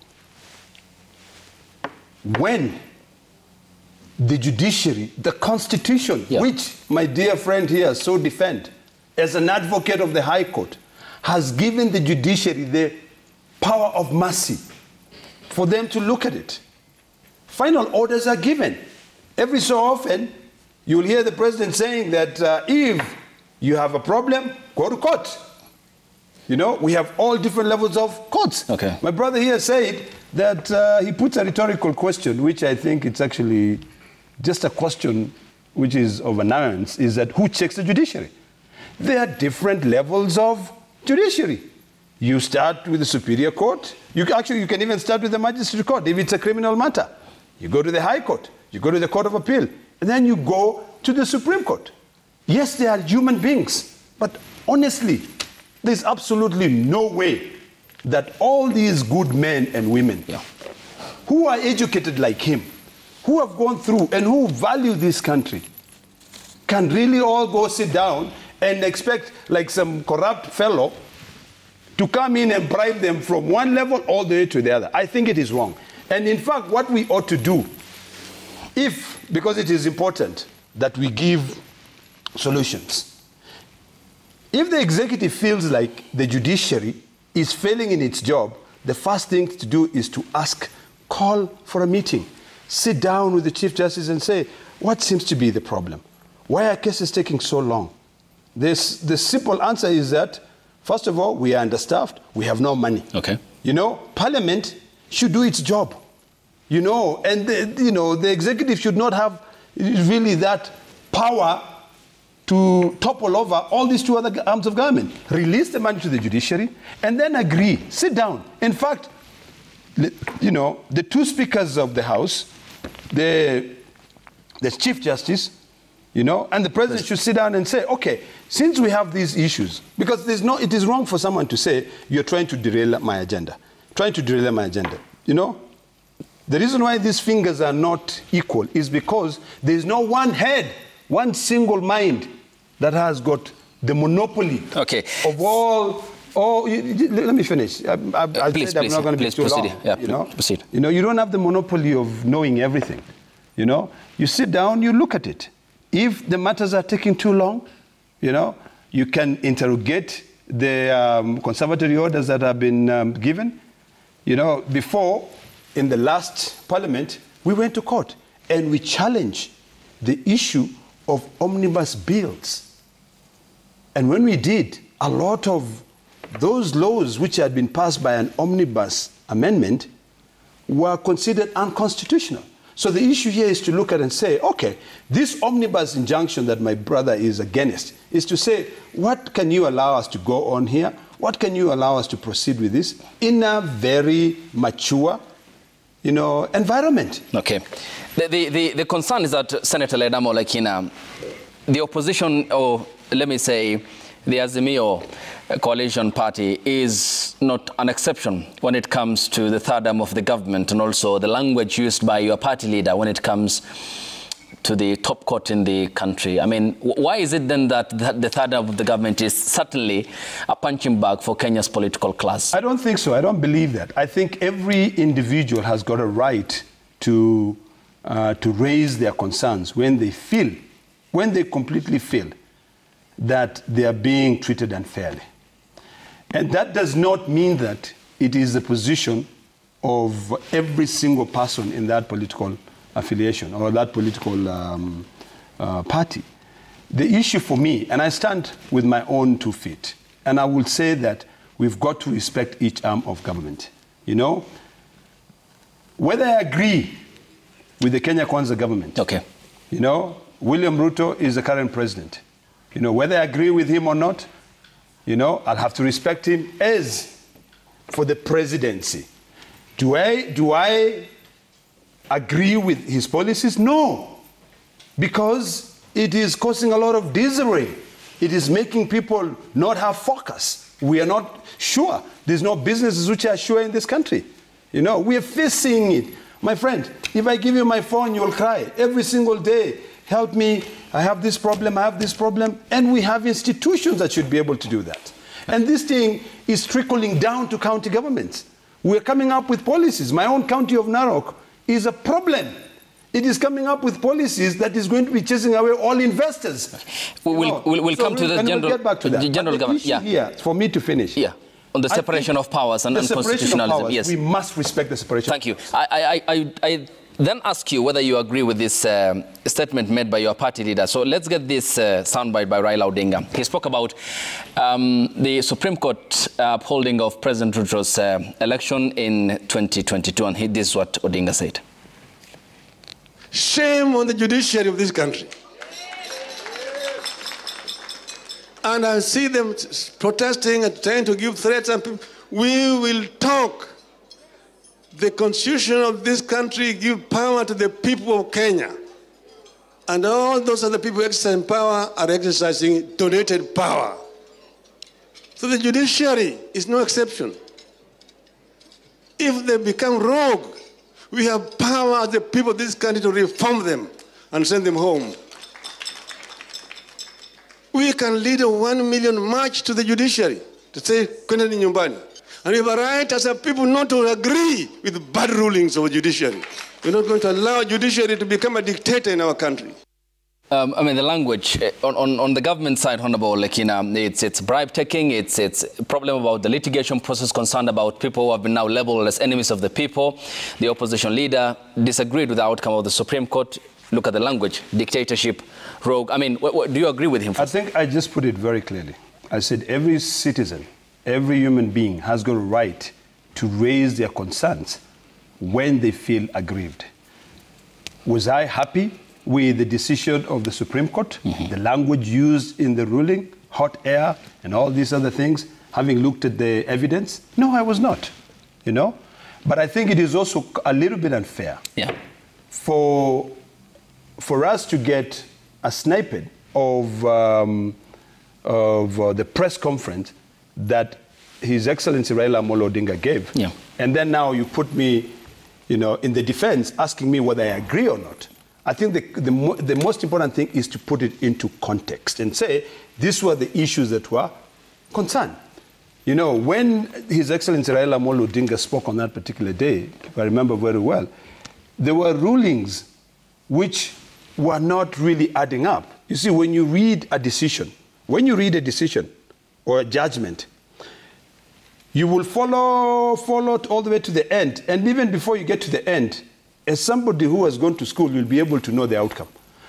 when the judiciary, the Constitution, which my dear friend here so defend, as an advocate of the High Court, has given the judiciary the power of mercy for them to look at it. Final orders are given. Every so often, you'll hear the president saying that if you have a problem, go to court. You know, we have all different levels of courts. My brother here said that he puts a rhetorical question, which I think it's actually just a question which is of a nuance, is that who checks the judiciary? There are different levels of judiciary. You start with the Superior Court. You can even start with the Magistrate Court if it's a criminal matter. You go to the High Court. You go to the Court of Appeal. And then you go to the Supreme Court. Yes, they are human beings. But honestly, there's absolutely no way that all these good men and women who are educated like him, who have gone through and who value this country, can really all go sit down and expect like some corrupt fellow to come in and bribe them from one level all the way to the other. I think it is wrong. And in fact, what we ought to do, because it is important that we give solutions, if the executive feels like the judiciary is failing in its job, the first thing to do is to call for a meeting. Sit down with the Chief Justice and say, what seems to be the problem? Why are cases taking so long? The simple answer is that First of all, we are understaffed. We have no money. Okay. You know, Parliament should do its job. You know, and the executive should not have really that power to topple over all these two other arms of government. Release the money to the judiciary and then agree. Sit down. In fact, you know, the two speakers of the House, the Chief Justice, you know, and the President should sit down and say, okay, since we have these issues, because it is wrong for someone to say, you're trying to derail my agenda. Trying to derail my agenda. You know, the reason why these fingers are not equal is because there's no one head, one single mind that has got the monopoly of all. Oh, let me finish. I please, said I'm not going to be too long. Yeah, you know? proceed. You know, you don't have the monopoly of knowing everything. You know, you sit down, you look at it. If the matters are taking too long, you know, you can interrogate the conservatory orders that have been given. You know, before, in the last parliament, we went to court and we challenged the issue of omnibus bills. And when we did, a lot of those laws which had been passed by an omnibus amendment were considered unconstitutional. So the issue here is to look at and say, okay, this omnibus injunction that my brother is against is to say, what can you allow us to go on here? What can you allow us to proceed with this in a very mature, you know, environment? Okay. The concern is that Senator Ledamo Lekina, the opposition, or let me say, the Azimio coalition party is not an exception when it comes to the third arm of the government and also the language used by your party leader when it comes to the top court in the country. I mean, why is it then that the third arm of the government is certainly a punching bag for Kenya's political class? I don't think so. I don't believe that. I think every individual has got a right to raise their concerns when they completely feel that they are being treated unfairly. And that does not mean that it is the position of every single person in that political affiliation or that political party. The issue for me, and I stand with my own 2 feet, and I will say that we've got to respect each arm of government. You know, whether I agree with the Kenya Kwanza government, you know, William Ruto is the current president. You know, whether I agree with him or not, you know, I'll have to respect him as for the presidency. Do I agree with his policies? No, because it is causing a lot of disarray. It is making people not have focus. We are not sure. There's no businesses which are sure in this country. You know, we are facing it. My friend, if I give you my phone, you'll cry every single day. Help me, I have this problem, and we have institutions that should be able to do that. And this thing is trickling down to county governments. We're coming up with policies. My own county of Narok is a problem. It is coming up with policies that is going to be chasing away all investors. We'll come to the general, get back to that. General government. Yeah. Here, for me to finish. Yeah. On the separation of powers and constitutionalism. Yes. We must respect the separation. Thank you. I then ask you whether you agree with this statement made by your party leader. So let's get this soundbite by Raila Odinga. He spoke about the Supreme Court upholding of President Ruto's election in 2022, and this is what Odinga said. Shame on the judiciary of this country. And I see them protesting and trying to give threats, and people, we will talk. The constitution of this country gives power to the people of Kenya. And all those other people exercising power are exercising donated power. So the judiciary is no exception. If they become rogue, we have power as the people of this country to reform them and send them home. We can lead a 1 million march to the judiciary to say, kwendeni nyumbani. And we have a right as a people not to agree with bad rulings of the judiciary. We're not going to allow judiciary to become a dictator in our country. I mean, the language on the government side, Honorable Lekina, it's bribe taking, it's a problem about the litigation process, concerned about people who have been now labeled as enemies of the people. The opposition leader disagreed with the outcome of the Supreme Court. Look at the language, dictatorship, rogue. I mean, do you agree with him? I think I just put it very clearly. I said every citizen, every human being has got a right to raise their concerns when they feel aggrieved. Was I happy with the decision of the Supreme Court, the language used in the ruling, hot air, and all these other things, having looked at the evidence? No, I was not, you know? But I think it is also a little bit unfair for us to get a snippet of the press conference that His Excellency Raila Amolo Odinga gave. And then now you put me, you know, in the defense, asking me whether I agree or not. I think the most important thing is to put it into context and say, these were the issues that were concerned. You know, when His Excellency Raila Amolo Odinga spoke on that particular day, if I remember very well, there were rulings which were not really adding up. You see, when you read a decision or a judgment, you will follow all the way to the end. And even before you get to the end, as somebody who has gone to school, you'll be able to know the outcome.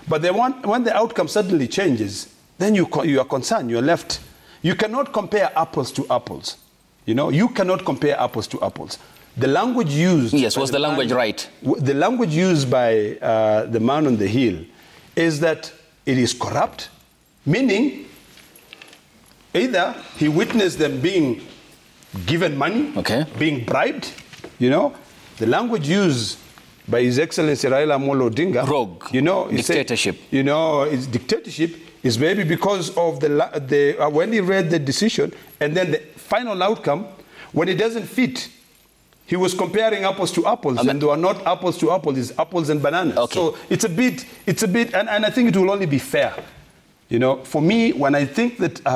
But when the outcome suddenly changes, then you are concerned, you're left. You cannot compare apples to apples. You know, you cannot compare apples to apples. The language used... Yes, was the language right? The language used by the man on the hill is that it is corrupt, meaning either he witnessed them being given money, being bribed, you know. The language used by His Excellency Raila Amolo Odinga, rogue, you know, dictatorship. You know, it's dictatorship is maybe because of when he read the decision and then the final outcome, when it doesn't fit, he was comparing apples to apples, and they are not apples to apples, it's apples and bananas. So it's a bit, and I think it will only be fair. You know, for me, when I think that I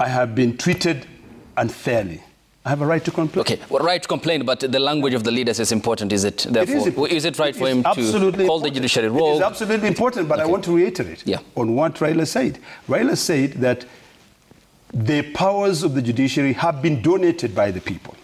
have been treated unfairly, I have a right to complain. Okay, well, right to complain, but the language of the leaders is important, is it? Therefore, is it right for him to call the judiciary rogue? It is absolutely important, but I want to reiterate on what Raila said. Raila said that the powers of the judiciary have been donated by the people.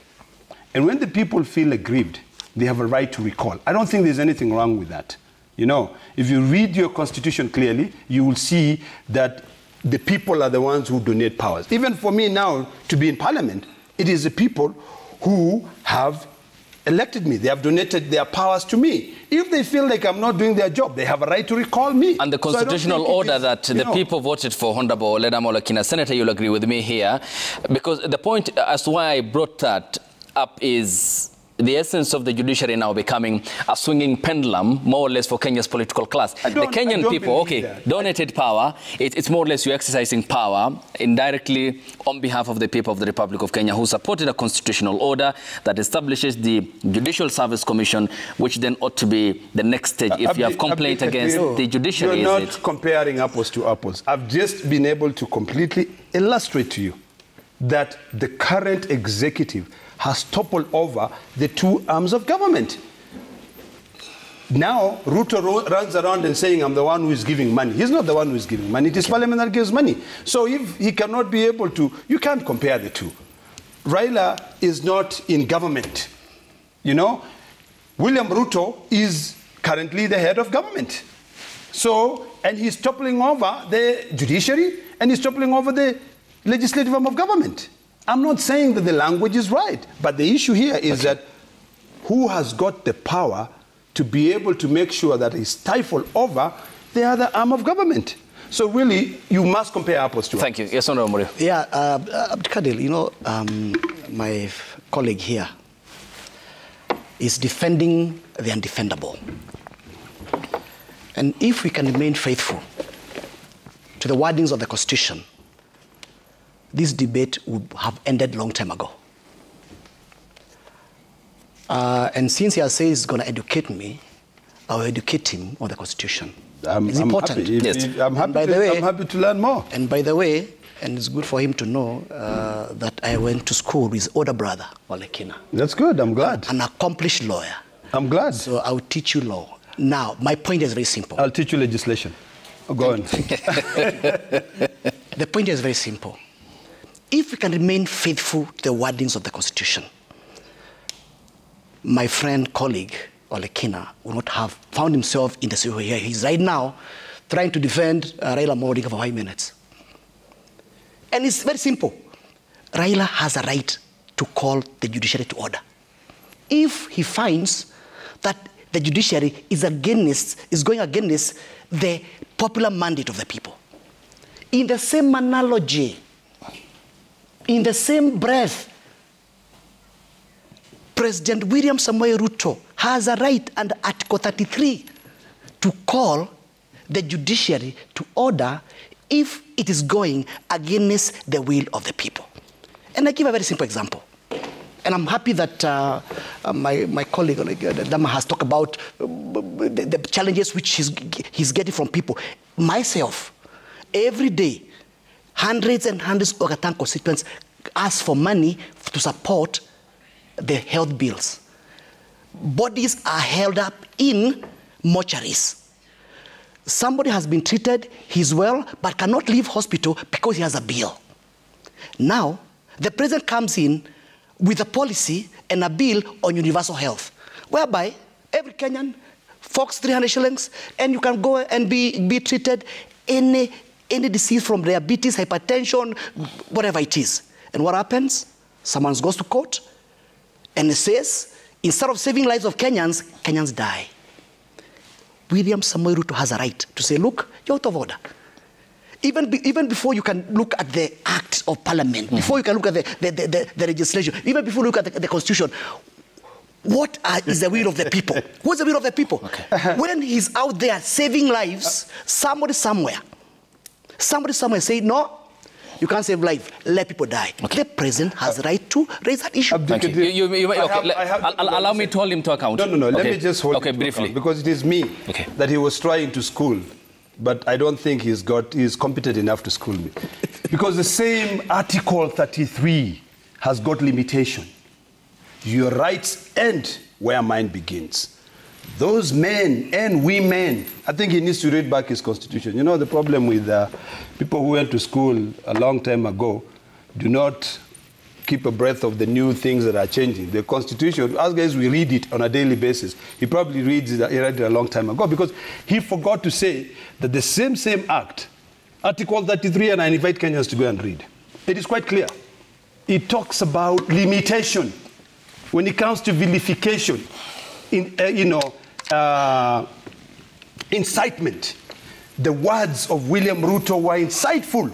And when the people feel aggrieved, they have a right to recall. I don't think there's anything wrong with that. You know, if you read your constitution clearly, you will see that the people are the ones who donate powers. Even for me now to be in parliament, it is the people who have elected me. They have donated their powers to me. If they feel like I'm not doing their job, they have a right to recall me. And the constitutional order that the people voted for, Honorable Ledamo Olekina, Senator, you'll agree with me here, because the point as to why I brought that up is the essence of the judiciary now becoming a swinging pendulum, more or less, for Kenya's political class. The Kenyan people, donated power. It's more or less you exercising power indirectly on behalf of the people of the Republic of Kenya, who supported a constitutional order that establishes the Judicial Service Commission, which then ought to be the next stage. If you have complaint against the judiciary, you're not comparing apples to apples. I've just been able to completely illustrate to you that the current executive has toppled over the two arms of government. Now, Ruto runs around and saying, I'm the one who is giving money. He's not the one who is giving money. It is Parliament that gives money. So if he cannot be able to, you can't compare the two. Raila is not in government. You know, William Ruto is currently the head of government. So, and he's toppling over the judiciary and he's toppling over the legislative arm of government. I'm not saying that the language is right, but the issue here is that who has got the power to be able to make sure that he stifle over the other arm of government? So really, you must compare apples to apples. Thank you. Yes, Honorable Muriu. Yeah, Abdikadir, you know, my colleague here is defending the undefendable. And if we can remain faithful to the wordings of the Constitution, this debate would have ended a long time ago. And since he has said he's going to educate me, I will educate him on the Constitution. It's important. I'm happy to learn more. And by the way, and it's good for him to know that I went to school with his older brother, Olekina. That's good, I'm glad. An accomplished lawyer. I'm glad. So I'll teach you law. Now, my point is very simple. I'll teach you legislation. Go on. The point is very simple. If we can remain faithful to the wordings of the Constitution, my friend, colleague, Olekina, will not have found himself in the situation where he is right now, trying to defend Raila Odinga for 5 minutes. And it's very simple. Raila has a right to call the judiciary to order. If he finds that the judiciary is going against the popular mandate of the people. In the same analogy, in the same breath, President William Samoei Ruto has a right under Article 33 to call the judiciary to order if it is going against the will of the people. And I give a very simple example. And I'm happy that my colleague Dama has talked about the challenges which he's getting from people. Myself, every day, hundreds and hundreds of Okatang constituents ask for money to support the health bills. Bodies are held up in mortuaries. Somebody has been treated, he's well, but cannot leave hospital because he has a bill. Now, the president comes in with a policy and a bill on universal health, whereby every Kenyan forks 300 shillings and you can go and be treated any disease from diabetes, hypertension, whatever it is. And what happens? Someone goes to court and it says, instead of saving lives of Kenyans, Kenyans die. William Samoei Ruto has a right to say, look, you're out of order. Even before you can look at the Act of Parliament, before you can look at the legislation, even before you look at the Constitution, what is the will of the people? What's the will of the people? Okay. When he's out there saving lives, somebody somewhere say, no, you can't save life, let people die. Okay. The president has the right to raise that issue. Thank you. Allow me to hold him to account. No, let me just hold him briefly. Account, because it is me that he was trying to school. But I don't think he's competent enough to school me. Because the same Article 33 has got limitation. Your rights end where mine begins. Those men and women, I think he needs to read back his constitution. You know, the problem with people who went to school a long time ago do not keep a breath of the new things that are changing. The constitution, us guys, we read it on a daily basis. He probably he read it a long time ago because he forgot to say that the same act, Article 33, and I invite Kenyans to go and read. It is quite clear. It talks about limitation when it comes to vilification, incitement. The words of William Ruto were insightful.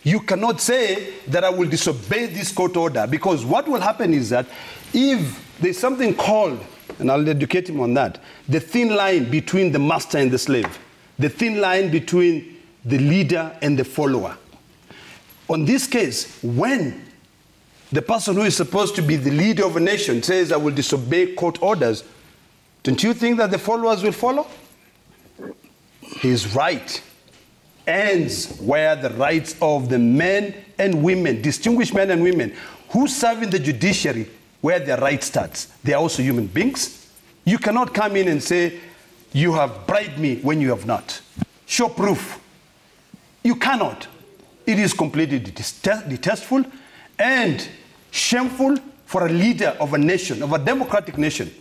You cannot say that I will disobey this court order, because what will happen is that if there's something called, and I'll educate him on that, the thin line between the master and the slave, the thin line between the leader and the follower. On this case, when the person who is supposed to be the leader of a nation says, I will disobey court orders, don't you think that the followers will follow? His right ends where the rights of the men and women, distinguished men and women, who serve in the judiciary, where their right starts. They are also human beings. You cannot come in and say, you have bribed me when you have not. Show proof. You cannot. It is completely detestful and shameful for a leader of a nation, of a democratic nation.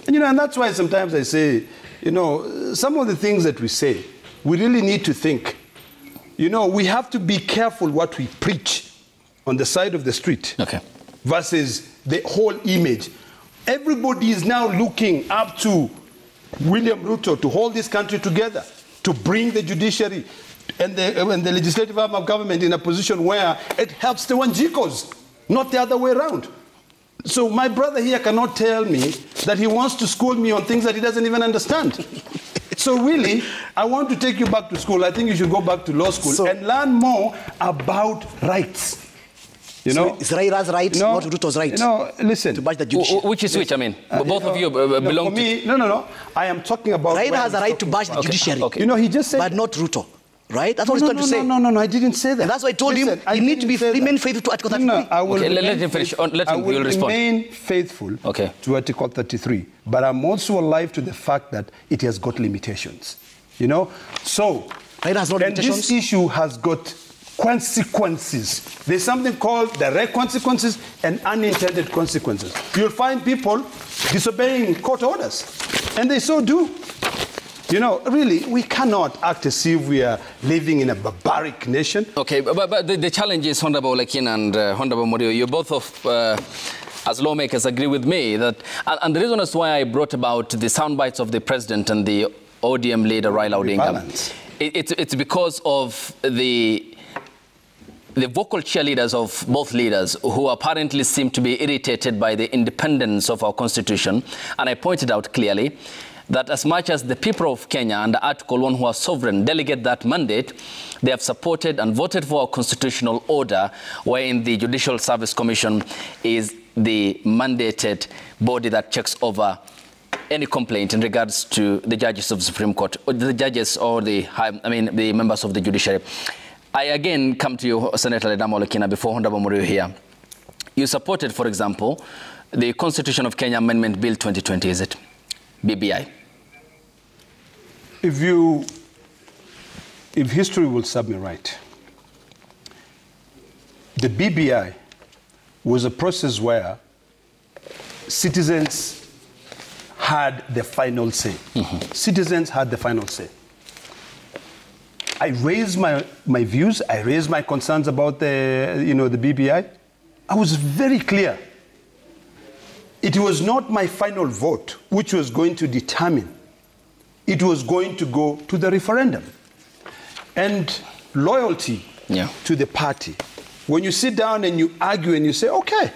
And, and that's why sometimes I say, some of the things that we say, we really need to think. We have to be careful what we preach on the side of the street versus the whole image. Everybody is now looking up to William Ruto to hold this country together, to bring the judiciary and the legislative arm of government in a position where it helps the Wanjikos, not the other way around. So my brother here cannot tell me that he wants to school me on things that he doesn't even understand. So really, I want to take you back to school. I think you should go back to law school and learn more about rights. So it's Raila's right, not Ruto's right. Listen. To bash the judiciary. Which is which? I mean, both of you belong to... Me, no. I am talking about... Raila has a right to bash the judiciary. He just said... But not Ruto. Right? That's what he's trying to say. No, I didn't say that. And that's why I told him you need to remain faithful to Article 33. Let him finish. Let him respond. I will remain faithful to Article 33. But I'm also alive to the fact that it has got limitations. So, and this issue has got consequences. There's something called direct consequences and unintended consequences. You'll find people disobeying court orders. And they so do. You know, really, we cannot act as if we are living in a barbaric nation. Okay, but the challenge is, Honorable Lekina and Honorable Morio, you both as lawmakers agree with me that, and the reason is why I brought about the soundbites of the president and the ODM leader Raila Odinga. It's because of the vocal cheerleaders of both leaders who apparently seem to be irritated by the independence of our constitution. And I pointed out clearly that as much as the people of Kenya under Article 1 who are sovereign delegate that mandate, they have supported and voted for a constitutional order wherein the Judicial Service Commission is the mandated body that checks over any complaint in regards to the judges of the Supreme Court, or the judges or the members of the judiciary. I again come to you, Senator Ledama Olekina, before Honorable Morio here. You supported, for example, the Constitution of Kenya Amendment Bill 2020, is it? BBI. If history will serve me right, the BBI was a process where citizens had the final say. Citizens had the final say. I raised my views, I raised my concerns about the BBI. I was very clear. It was not my final vote which was going to determine. It was going to go to the referendum. And loyalty to the party. When you sit down and you argue and you say, okay,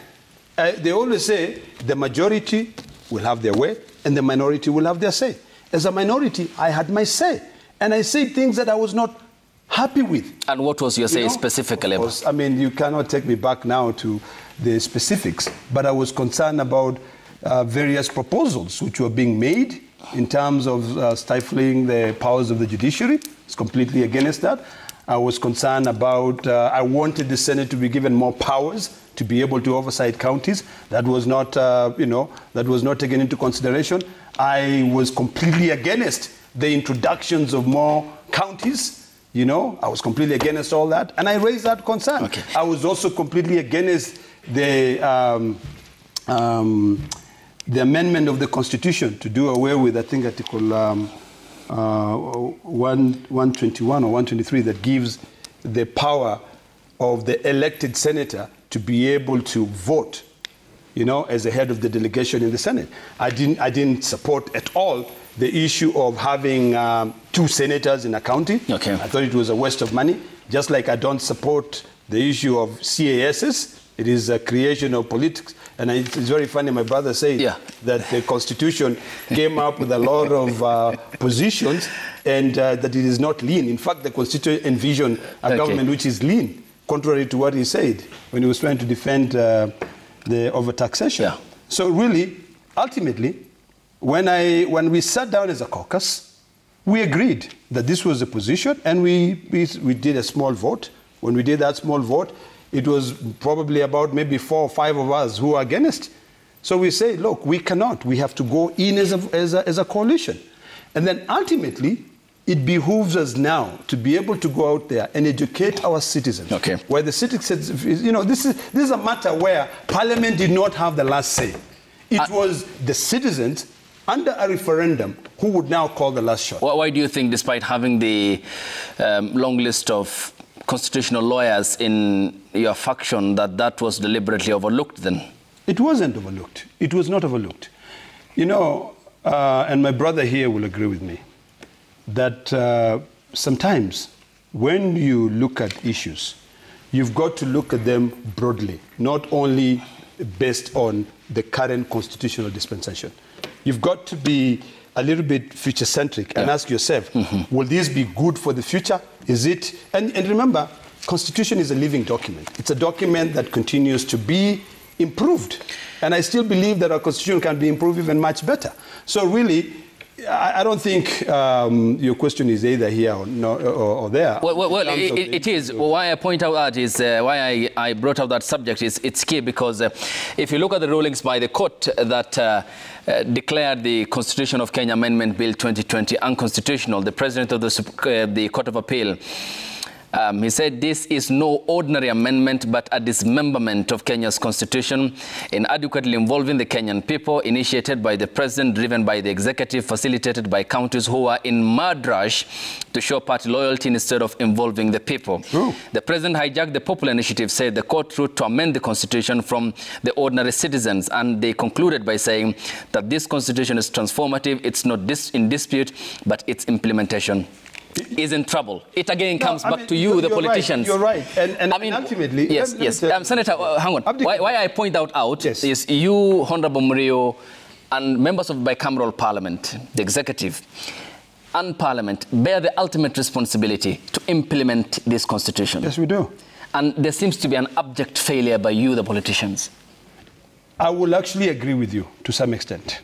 they always say the majority will have their way and the minority will have their say. As a minority, I had my say. And I said things that I was not happy with. And what was your say specifically? I mean, you cannot take me back now to the specifics, but I was concerned about various proposals which were being made in terms of stifling the powers of the judiciary. It's completely against that. I was concerned about, I wanted the Senate to be given more powers to be able to oversight counties. That was not, that was not taken into consideration. I was completely against the introductions of more counties. I was completely against all that. And I raised that concern. Okay. I was also completely against the amendment of the Constitution to do away with, I think, Article 121 or 123 that gives the power of the elected senator to be able to vote, as the head of the delegation in the Senate. I didn't support at all the issue of having 2 senators in a county. Okay. I thought it was a waste of money, just like I don't support the issue of CASs. It is a creation of politics. And it's very funny, my brother said that the Constitution came up with a lot of positions and that it is not lean. In fact, the Constitution envisioned a government which is lean, contrary to what he said when he was trying to defend the overtaxation. Yeah. So really, ultimately, when we sat down as a caucus, we agreed that this was the position, and we did a small vote. When we did that small vote, it was probably about maybe 4 or 5 of us who were against. So we say, look, we cannot. We have to go in as a coalition. And then ultimately, it behooves us now to be able to go out there and educate our citizens. Okay. Where the citizens, this is a matter where Parliament did not have the last say. It was the citizens under a referendum who would now call the last shot. Why do you think, despite having the long list of constitutional lawyers in your faction, that was deliberately overlooked then? It wasn't overlooked. It was not overlooked. And my brother here will agree with me, that sometimes when you look at issues, you've got to look at them broadly, not only based on the current constitutional dispensation. You've got to be a little bit future-centric and ask yourself, will this be good for the future? Is it? And remember, Constitution is a living document. It's a document that continues to be improved. And I still believe that our Constitution can be improved even much better. So really, I don't think your question is either here or there. Well, it is. Why I point out that is, why I brought out that subject is it's key because if you look at the rulings by the court that declared the Constitution of Kenya Amendment Bill 2020 unconstitutional, the President of the Court of Appeal He said this is no ordinary amendment, but a dismemberment of Kenya's constitution, inadequately involving the Kenyan people, initiated by the president, driven by the executive, facilitated by counties who are in mad rush to show party loyalty instead of involving the people. Ooh. The president hijacked the popular initiative, said the court route to amend the constitution from the ordinary citizens, and they concluded by saying that this constitution is transformative, it's not in dispute, but its implementation is in trouble. It again comes back to you, the politicians. Right, you're right. And I mean, ultimately... Yes, yes. Senator, hang on. Why I point that out yes. is you, Honorable Murio, and members of bicameral parliament, the executive, and parliament bear the ultimate responsibility to implement this constitution. Yes, we do. And there seems to be an abject failure by you, the politicians. I will actually agree with you to some extent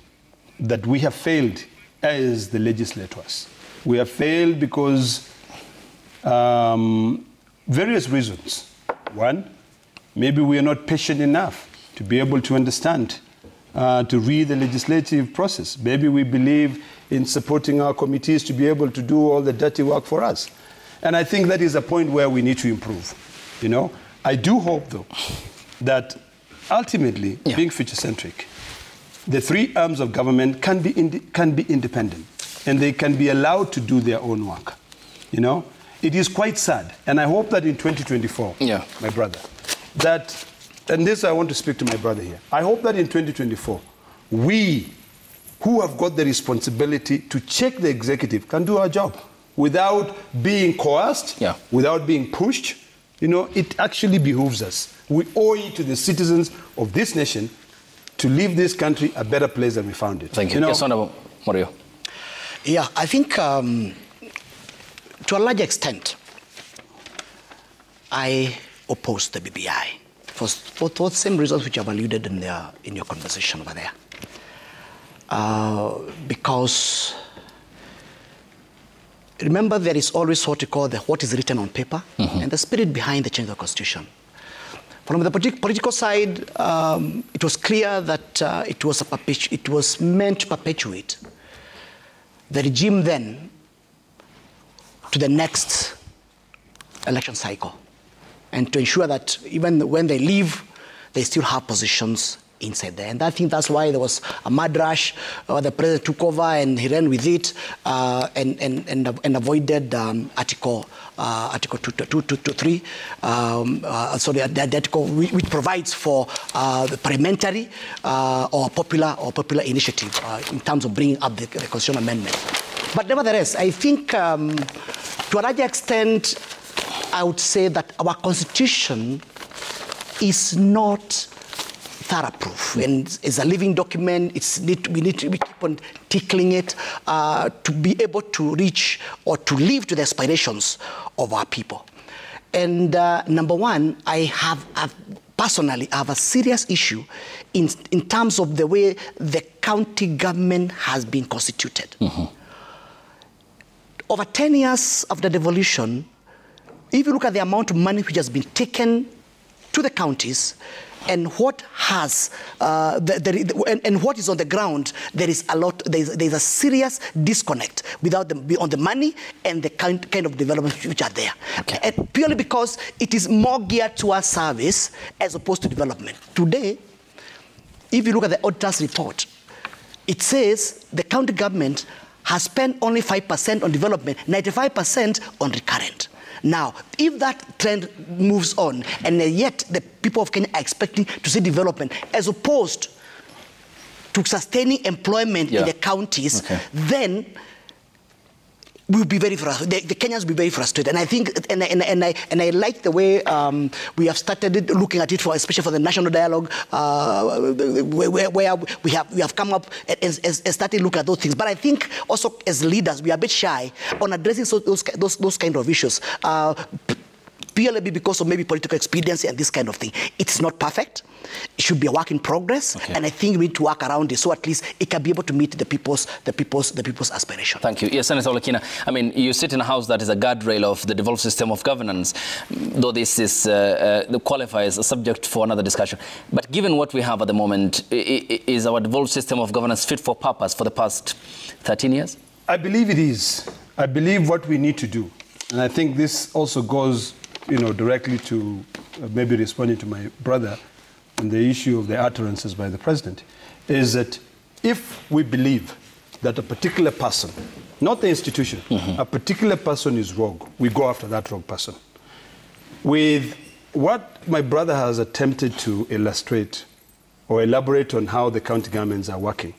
that we have failed as the legislators. We have failed because various reasons. One, maybe we are not patient enough to be able to understand, to read the legislative process. Maybe we believe in supporting our committees to be able to do all the dirty work for us. And I think that is a point where we need to improve. You know, I do hope, though, that ultimately, being future-centric, the three arms of government can be independent, and they can be allowed to do their own work. You know, it is quite sad, and I hope that in 2024, my brother, that, and this I want to speak to my brother here, I hope that in 2024, we who have got the responsibility to check the executive can do our job without being coerced, without being pushed. You know, it actually behooves us. We owe it to the citizens of this nation to leave this country a better place than we found it. Thank you. Yes, Honorable Murio. Yeah, I think to a large extent, I oppose the BBI for the same reasons which I've alluded in your conversation over there. Because remember, there is always what you call what is written on paper and the spirit behind the change of the constitution. From the political side, it was clear that it was meant to perpetuate the regime then to the next election cycle, and to ensure that even when they leave, they still have positions inside there. And I think that's why there was a mad rush. The president took over and he ran with it and avoided Article 223, sorry, the article which provides for the parliamentary or popular initiative in terms of bringing up the constitutional amendment. But nevertheless, I think to a large extent, I would say that our constitution is not thorough-proof, and it's a living document. We keep on tickling it to be able to reach or to live to the aspirations of our people. And number one, personally, I have a serious issue in terms of the way the county government has been constituted. Over 10 years of the devolution, if you look at the amount of money which has been taken to the counties, and what has and what is on the ground, there's a serious disconnect on the money and the kind of development which are there. And purely because it is more geared towards service as opposed to development. Today, if you look at the auditor's report, it says the county government has spent only 5% on development, 95% on recurrent. Now, if that trend moves on, and yet the people of Kenya are expecting to see development, as opposed to sustaining employment in the counties, then we'll be very frustrated. The Kenyans will be very frustrated. And I think, and I like the way we have started looking at it especially for the national dialogue, where we have come up and started looking at those things. But I think also as leaders, we are a bit shy on addressing those kind of issues. Purely because of maybe political expediency and this kind of thing. It's not perfect. It should be a work in progress, and I think we need to work around it so at least it can be able to meet the people's aspiration. Thank you. Yes, Senator Olekina. I mean, you sit in a house that is a guardrail of the devolved system of governance, though this is the qualifiers a subject for another discussion. But given what we have at the moment, is our devolved system of governance fit for purpose for the past 13 years? I believe it is. I believe what we need to do And I think this also goes, directly to maybe responding to my brother on the issue of the utterances by the president, is that if we believe that a particular person, not the institution, a particular person is rogue, we go after that rogue person. With what my brother has attempted to illustrate or elaborate on how the county governments are working,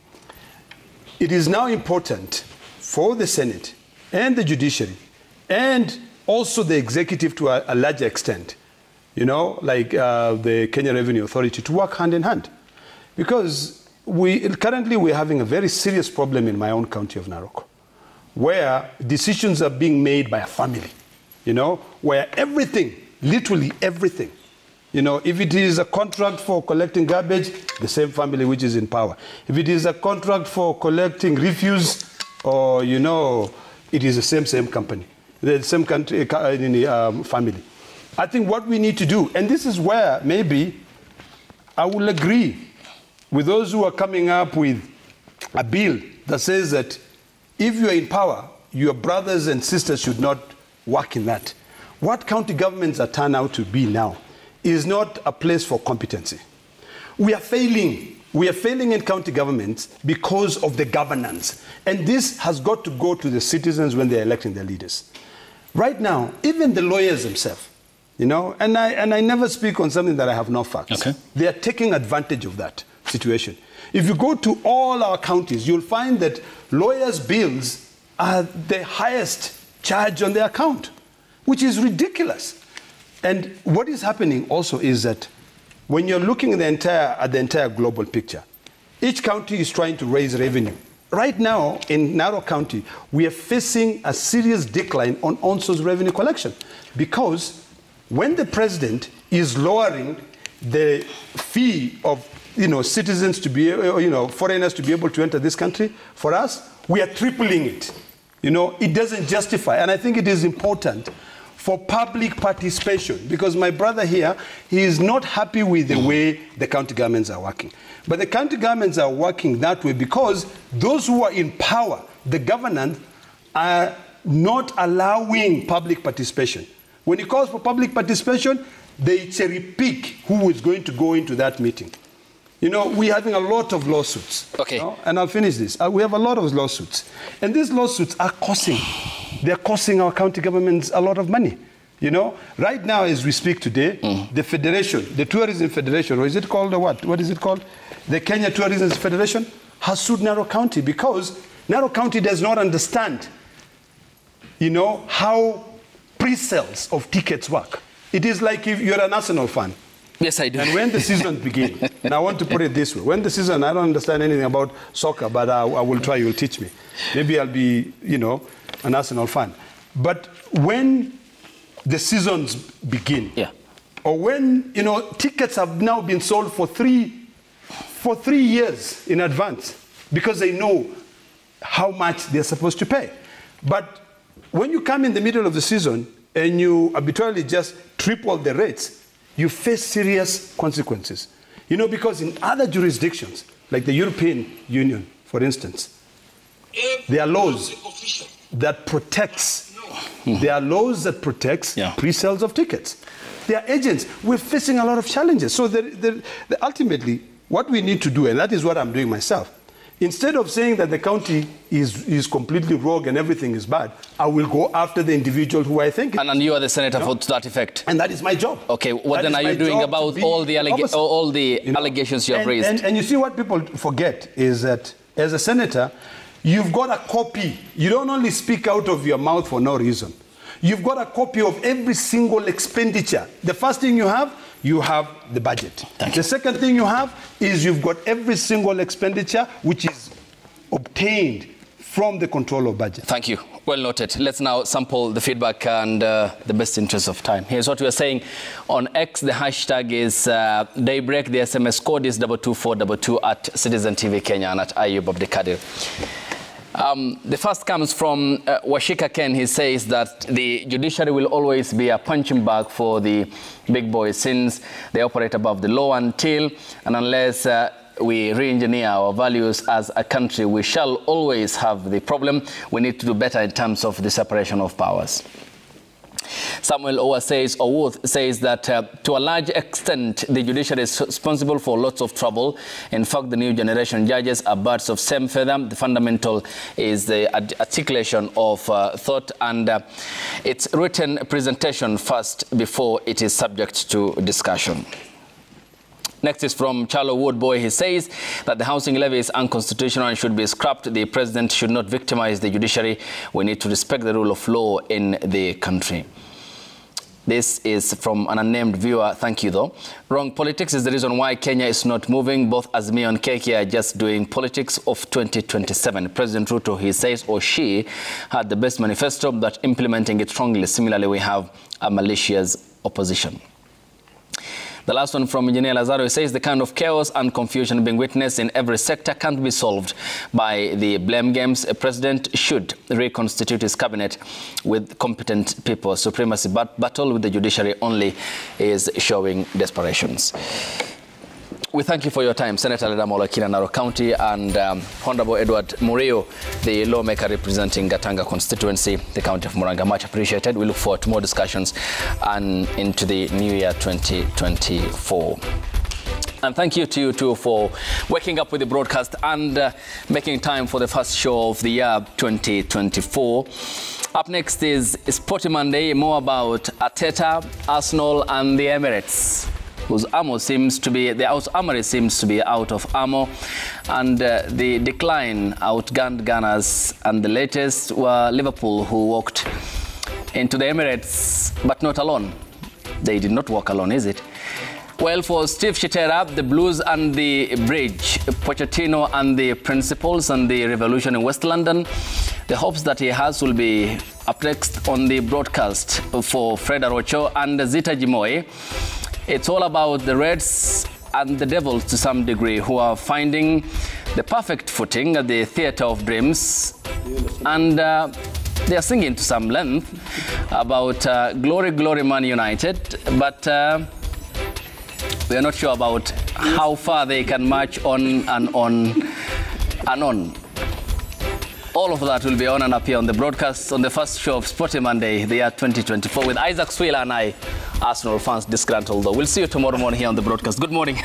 it is now important for the Senate and the judiciary and also the executive to a larger extent, like the Kenya Revenue Authority, to work hand in hand. Because currently we're having a very serious problem in my own county of Narok, where decisions are being made by a family, where everything, literally everything, if it is a contract for collecting garbage, the same family which is in power. If it is a contract for collecting refuse, or, it is the same company, the same country, family. I think what we need to do, and this is where maybe I will agree with those who are coming up with a bill that says that if you are in power, your brothers and sisters should not work in that. What county governments are turned out to be now is not a place for competency. We are failing. We are failing in county governments because of the governance. And this has got to go to the citizens when they're electing their leaders. Right now, even the lawyers themselves, and I never speak on something that I have no facts. Okay. They are taking advantage of that situation. If you go to all our counties, you'll find that lawyers' bills are the highest charge on their account, which is ridiculous. And what is happening also is that when you're looking at the entire global picture, each county is trying to raise revenue. Right now, in Narok County, we are facing a serious decline on ONSO's revenue collection, because when the president is lowering the fee of citizens to be, foreigners to be able to enter this country, for us, we are tripling it. It doesn't justify. And I think it is important for public participation, because my brother here, he is not happy with the way the county governments are working. But the county governments are working that way because those who are in power, the government, are not allowing public participation. When he calls for public participation, they cherry pick who is going to go into that meeting. We're having a lot of lawsuits. Okay. And I'll finish this. We have a lot of lawsuits. And these lawsuits are they're costing our county governments a lot of money. Right now as we speak today, the federation, the Tourism Federation, or is it called what? What is it called? The Kenya Tourism Federation has sued Narok County because Narok County does not understand, how pre-sales of tickets work. It is like if you're an Arsenal fan. Yes, I do. And when the season begins, and I want to put it this way, when the season, I don't understand anything about soccer, but I will try, you'll teach me. Maybe I'll be, an Arsenal fan. But when the seasons begin, or when, tickets have now been sold for 3 years in advance, because they know how much they're supposed to pay. But when you come in the middle of the season and you arbitrarily just triple the rates, you face serious consequences. Because in other jurisdictions, like the European Union, for instance, there are laws that protects pre-sales of tickets. There are agents. We're facing a lot of challenges. So ultimately, what we need to do, and that is what I'm doing myself, instead of saying that the county is completely rogue and everything is bad, I will go after the individual who I think. And you are the senator to that effect. And that is my job. Okay, what then are you doing about all the allegations you have raised? And you see what people forget is that as a senator, you've got a copy. You don't only speak out of your mouth for no reason. You've got a copy of every single expenditure. The first thing you have the budget. The second thing you have is you've got every single expenditure which is obtained from the control of budget. Thank you. Well noted. Let's now sample the feedback and the best interest of time. Here's what we are saying on X. The hashtag is Daybreak. The SMS code is 22422 at Citizen TV Kenya and at Ayub Abdikadir. The first comes from Washika Ken. He says that the judiciary will always be a punching bag for the big boys since they operate above the law until and unless we re-engineer our values as a country, we shall always have the problem. We need to do better in terms of the separation of powers. Samuel Owa says that to a large extent, the judiciary is responsible for lots of trouble. In fact, the new generation judges are birds of same feather. The fundamental is the articulation of thought and its written presentation first before it is subject to discussion. Next is from Charlo Woodboy. He says that the housing levy is unconstitutional and should be scrapped. The president should not victimize the judiciary. We need to respect the rule of law in the country. This is from an unnamed viewer. Thank you, though. Wrong politics is the reason why Kenya is not moving. Both Azimio and KK are just doing politics of 2027. President Ruto, he says, or she, had the best manifesto, but implementing it strongly. Similarly, we have a malicious opposition. The last one from Engineer Lazaro says the kind of chaos and confusion being witnessed in every sector can't be solved by the blame games. A president should reconstitute his cabinet with competent people. Supremacy battle with the judiciary only is showing desperations. We thank you for your time, Senator Ledama Olekina, Narok County, and Honorable Edward Murio, the lawmaker representing Gatanga constituency, the county of Murang'a. Much appreciated. We look forward to more discussions and into the new year 2024. And thank you to you too for waking up with the broadcast and making time for the first show of the year 2024. Up next is Sporty Monday, more about Arteta, Arsenal, and the Emirates, whose armour seems to be, the armoury seems to be out of armour, and the decline outgunned Gunners. And the latest were Liverpool, who walked into the Emirates, but not alone. They did not walk alone, is it? Well, for Steve Shitera, the Blues and the Bridge, Pochettino and the Principals and the Revolution in West London, the hopes that he has will be up next on the broadcast for Fred Arocho and Zita Jimoy. It's all about the Reds and the Devils to some degree, who are finding the perfect footing at the Theatre of Dreams. And they are singing to some length about Glory, Glory Man United. But we are not sure about how far they can march on and on and on. All of that will be on and up here on the broadcast on the first show of Sporty Monday, the year 2024, with Isaac Swila and I, Arsenal fans disgruntled though. We'll see you tomorrow morning here on the broadcast. Good morning.